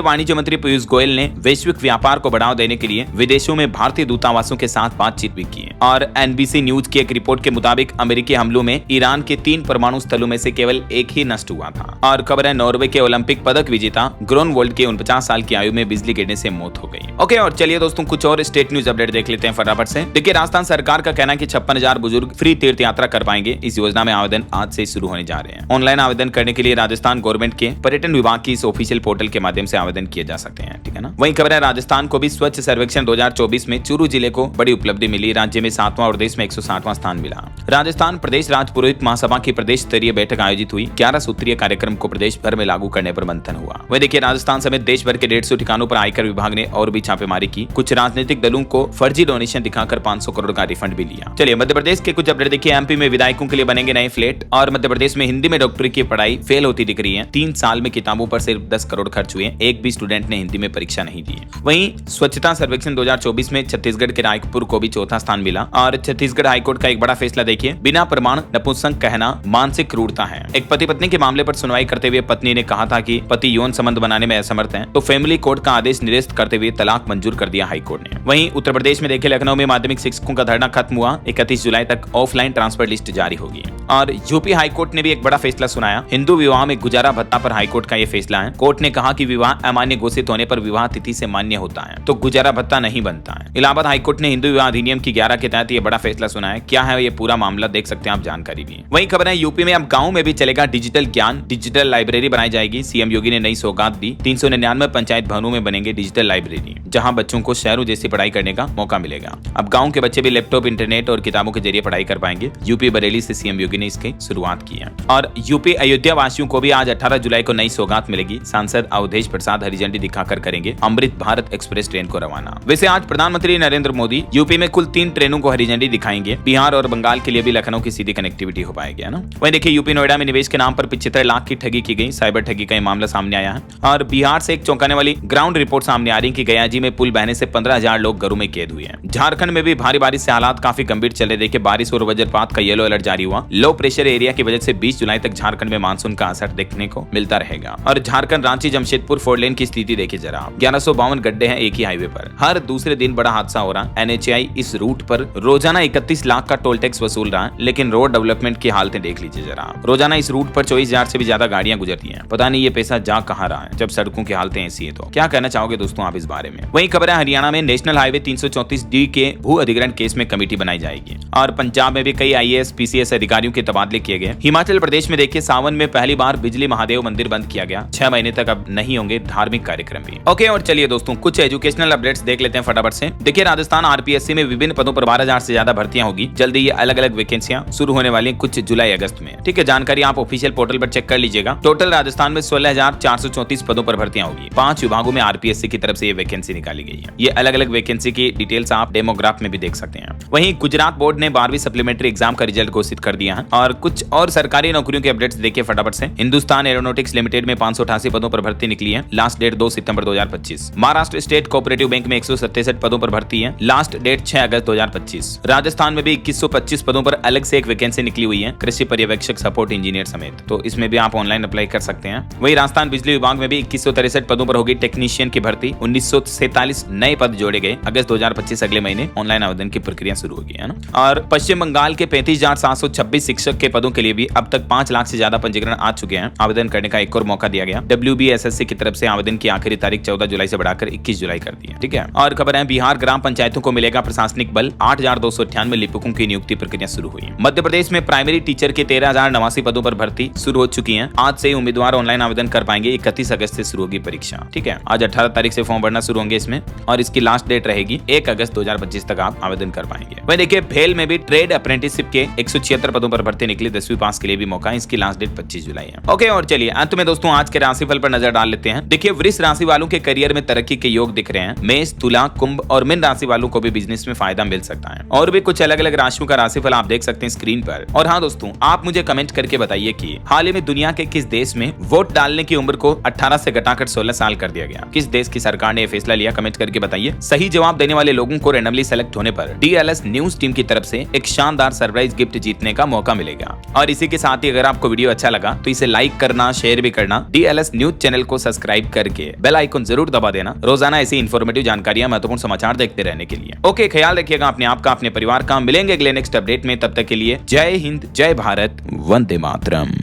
वाणिज्य मंत्री पीयूष गोयल ने वैश्विक व्यापार को बढ़ावा देने के लिए विदेशों में भारतीय दूतावासों के साथ बातचीत भी की। और एनबीसी न्यूज की एक रिपोर्ट के मुताबिक अमेरिकी हमलों में ईरान के 3 परमाणु स्थलों में से केवल एक ही नष्ट हुआ था। और खबर है नॉर्वे के ओलंपिक पदक विजेता ग्रोनवोल्ड के 49 साल की आयु में बिजली गिरने से मौत हो गई। ओके, और चलिए दोस्तों कुछ और स्टेट न्यूज अपडेट देख लेते हैं फटाफट से। देखिए राजस्थान सरकार का कहना है कि 56,000 बुजुर्ग फ्री तीर्थ यात्रा कर पाएंगे। इस योजना में आवेदन आज से शुरू होने जा रहे हैं। ऑनलाइन आवेदन करने के लिए राजस्थान गवर्नमेंट के पर्यटन विभाग की इस ऑफिशियल पोर्टल के माध्यम से आवेदन किए जा सकते हैं, ठीक है ना। वहीं खबर है राजस्थान को भी स्वच्छ सर्वेक्षण 2024 में चूरू जिले को बड़ी उपलब्धि मिली। राज्य में 7वां और देश में 160वां स्थान मिला। राजस्थान प्रदेश राज पुरोहित महासभा की प्रदेश स्तरीय बैठक आयोजित हुई। 11 सूत्रीय कार्यक्रम को प्रदेश भर में लागू करने पर मंथन हुआ। वहीं देखिए राजस्थान समेत देश भर के 150 ठिकानों पर आयकर विभाग ने और भी छापेमारी की। कुछ राजनीतिक दलों को फर्जी डोनेशन दिखाकर 500 करोड़ का रिफंड भी लिया। चलिए मध्य प्रदेश के कुछ अपडेट देखिए। एमपी में विधायकों के लिए बनेंगे नए फ्लैट। और मध्य प्रदेश में हिंदी में डॉक्टरी की पढ़ाई फेल होती दिख रही है। 3 साल में किताबों पर सिर्फ 10 करोड़ खर्च हुए, एक भी स्टूडेंट ने हिंदी में परीक्षा नहीं दी। वहीं स्वच्छता सर्वेक्षण 2024 में छत्तीसगढ़ के रायपुर को भी 4था स्थान मिला। और छत्तीसगढ़ हाईकोर्ट का एक बड़ा फैसला देखिए। बिना प्रमाण नपुंसक कहना मानसिक क्रूरता है। एक पति पत्नी के मामले पर सुनवाई करते हुए पत्नी ने कहा था कि पति यौन संबंध बनाने में असमर्थ है, तो फैमिली कोर्ट का आदेश निरस्त करते हुए तलाक मंजूर कर दिया हाईकोर्ट ने। वहीं उत्तर प्रदेश में देखिए लखनऊ में माध्यमिक शिक्षकों का धरना खत्म हुआ। 31 जुलाई तक ऑफलाइन ट्रांसफर लिस्ट जारी होगी। और यूपी हाईकोर्ट ने भी एक बड़ा फैसला सुनाया। हिंदू विवाह में गुजारा भत्ता पर हाईकोर्ट का यह फैसला है। कोर्ट ने कहा कि विवाह अमान्य घोषित होने पर विवाह तिथि से मान्य होता है, तो गुजारा भत्ता नहीं बनता है। इलाहाबाद हाईकोर्ट ने हिंदू विवाह अधिनियम की 11 के तहत यह बड़ा फैसला सुनाया। क्या है ये पूरा मामला देख सकते हैं आप, जानकारी भी। वही खबर है यूपी में अब गाँव में भी चलेगा डिजिटल ज्ञान, डिजिटल लाइब्रेरी बनाई जाएगी। सीएम योगी ने नई सौगात दी। 399 पंचायत भवनों में बनेंगे डिजिटल लाइब्रेरी, जहां बच्चों को शहरों जैसी पढ़ाई करने का मौका मिलेगा। अब गांव के बच्चे भी लैपटॉप, इंटरनेट और किताबों के जरिए पढ़ाई कर पाएंगे। यूपी बरेली से सीएम योगी ने इसकी शुरुआत की है। और यूपी अयोध्या वासियों को भी आज 18 जुलाई को नई सौगात मिलेगी। सांसद अवधेश प्रसाद हरी झंडी दिखाकर करेंगे अमृत भारत एक्सप्रेस ट्रेन को रवाना। वैसे आज प्रधानमंत्री नरेंद्र मोदी यूपी में कुल 3 ट्रेनों को हरी झंडी दिखाएंगे। बिहार और बंगाल के लिए भी लखनऊ की सीधी कनेक्टिविटी हो पाएगी, है ना। वहीं देखिए यूपी नोएडा में निवेश के नाम पर 75 लाख की ठगी की गई। साइबर ठगी का मामला सामने आया है। और बिहार से एक चौंकाने वाली ग्राउंड रिपोर्ट सामने आ रही कि गयाजी में पुल बहने से 15,000 लोग घरों में कैद हुए हैं। झारखंड में भी भारी बारिश से हालात काफी गंभीर चले। देखिए बारिश और वज्रपात का येलो अलर्ट जारी हुआ। लो प्रेशर एरिया की वजह से 20 जुलाई तक झारखंड में मानसून का असर देखने को मिलता रहेगा। और झारखंड रांची जमशेदपुर 4 लेन की स्थिति देखिए जरा। 1152 गड्ढे हैं एक ही हाईवे पर। हर दूसरे दिन बड़ा हादसा हो रहा है। एनएचएआई इस रूट पर रोजाना 31 लाख का टोल टैक्स वसूल रहा है, लेकिन रोड डेवलपमेंट की हालतें देख लीजिए जरा। रोजाना इस रूट पर 24,000 से भी ज्यादा गाड़ियां गुजरती हैं। पता नहीं ये पैसा जा कहां रहा है जब सड़कों की हालतें ऐसी है। तो क्या कहना चाहोगे दोस्तों आप इस बारे में। वही खबर है हरियाणा में नेशनल हाईवे 334D के भू अधिग्रहण केस में कमेटी बनाई जाएगी। और पंजाब में भी कई IAS PCS अधिकारियों के तबादले किए गए। हिमाचल प्रदेश में देखिए सावन में पहली बार बिजली महादेव मंदिर बंद किया गया। 6 महीने तक अब नहीं होंगे धार्मिक कार्यक्रम भी। ओके, और चलिए दोस्तों कुछ एजुकेशनल अपडेट्स देख लेते हैं फटाफट से। देखिए राजस्थान RPSC में विभिन्न पदों पर 12,000 से ज्यादा भर्तियां होगी। जल्दी ये अलग अलग वैकेंसियां शुरू होने वाली हैं कुछ जुलाई अगस्त में। ठीक है, जानकारी आप ऑफिशियल पोर्टल पर चेक कर लीजिएगा। टोटल राजस्थान में 16,434 पदों पर भर्तियां होगी। 5 विभागों में RPSC की तरफ से ये वैकेंसी निकाली गई है। ये अलग अलग वैकेंसी की डिटेल्स आप डेमोग्राफ में भी देख सकते हैं। वहीं गुजरात बोर्ड ने 12वीं सप्लीमेंट्री एग्जाम का रिजल्ट घोषित कर दिया है। और कुछ और सरकारी नौकरियों के अपडेट्स देखिए फटाफट से। हिंदुस्तान एरोनॉटिक्स लिमिटेड में 588 पदों पर भर्ती निकली है। लास्ट डेट 2 सितंबर 2025। महाराष्ट्र स्टेट कोऑपरेटिव बैंक में 167 पदों पर भर्ती है। लास्ट डेट 6 अगस्त 2025। राजस्थान में भी 2125 पदों पर अलग से एक वैकेंसी निकली हुई है, कृषि पर्यवेक्षक सपोर्ट इंजीनियर समेत। तो इसमें भी आप ऑनलाइन अप्लाई कर सकते हैं। वहीं राजस्थान बिजली विभाग में भी 2163 पदों पर होगी टेक्नीशियन की भर्ती। 1947 नए पद जोड़े गए। अगस्त 2025 अगले महीने ऑनलाइन आवेदन की प्रक्रिया शुरू होगी, है ना। और पश्चिम बंगाल के 35,726 शिक्षक के पदों के लिए भी अब तक 5 लाख से ज्यादा पंजीकरण आ चुके हैं। आवेदन करने का एक और मौका दिया गया। WBSSC की तरफ से आवेदन की आखिरी तारीख 14 जुलाई से बढ़ाकर 21 जुलाई कर दी है। ठीक है। और खबर है बिहार ग्राम पंचायतों को मिलेगा प्रशासनिक बल, 8,298 लिपिकों की नियुक्ति प्रक्रिया शुरू हुई। मध्य प्रदेश में प्राइमरी टीचर के 13,089 पदों पर भर्ती शुरू हो चुकी है। आज से उम्मीदवार ऑनलाइन आवेदन कर पाएंगे। 31 अगस्त से शुरू होगी परीक्षा, ठीक है। आज 18 तारीख से फॉर्म भरना शुरू होंगे इसमें और इसकी लास्ट डेट रहेगी 1 अगस्त 2025 तक आप आवेदन कर पाएंगे। वही देखिए भेल में भी ट्रेड अप्रेंटिसशिप के 176 पदों पर भर्ती निकली। 10वीं पास के लिए भी मौका है। इसकी लास्ट डेट 25 जुलाई है। ओके, और चलिए अंत में दोस्तों आज के राशिफल पर नजर डाल लेते हैं। देखिए वृष राशि वालों के करियर में तरक्की के योग दिख रहे हैं। मेष, तुला, कुंभ और मीन राशि वालों को भी बिजनेस में फायदा मिल सकता है। और भी कुछ अलग अलग राशियों का राशिफल आप देख सकते हैं स्क्रीन पर। और हाँ दोस्तों, आप मुझे कमेंट करके बताइए कि हाल ही में दुनिया के किस देश में वोट डालने की उम्र को 18 से घटाकर 16 साल कर दिया गया। किस देश की सरकार ने यह फैसला लिया, कमेंट करके बताइए। सही जवाब देने वाले लोगों को रैंडमली सेलेक्ट होने पर DLS न्यूज टीम की तरफ से एक शानदार सरप्राइज गिफ्ट जीतने का मौका मिलेगा। और इसी के साथ ही अगर आपको वीडियो अच्छा लगा तो इसे लाइक करना, शेयर भी करना, DLS न्यूज चैनल को सब्सक्राइब करके बेल आइकन जरूर दबा देना रोजाना ऐसी इन्फॉर्मेटिव जानकारियां, महत्वपूर्ण समाचार देखते रहने के लिए। ओके, ख्याल रखिएगा अपने आप का, अपने परिवार का। मिलेंगे अगले नेक्स्ट अपडेट में, तब तक के लिए जय हिंद, जय भारत, वंदे मातरम।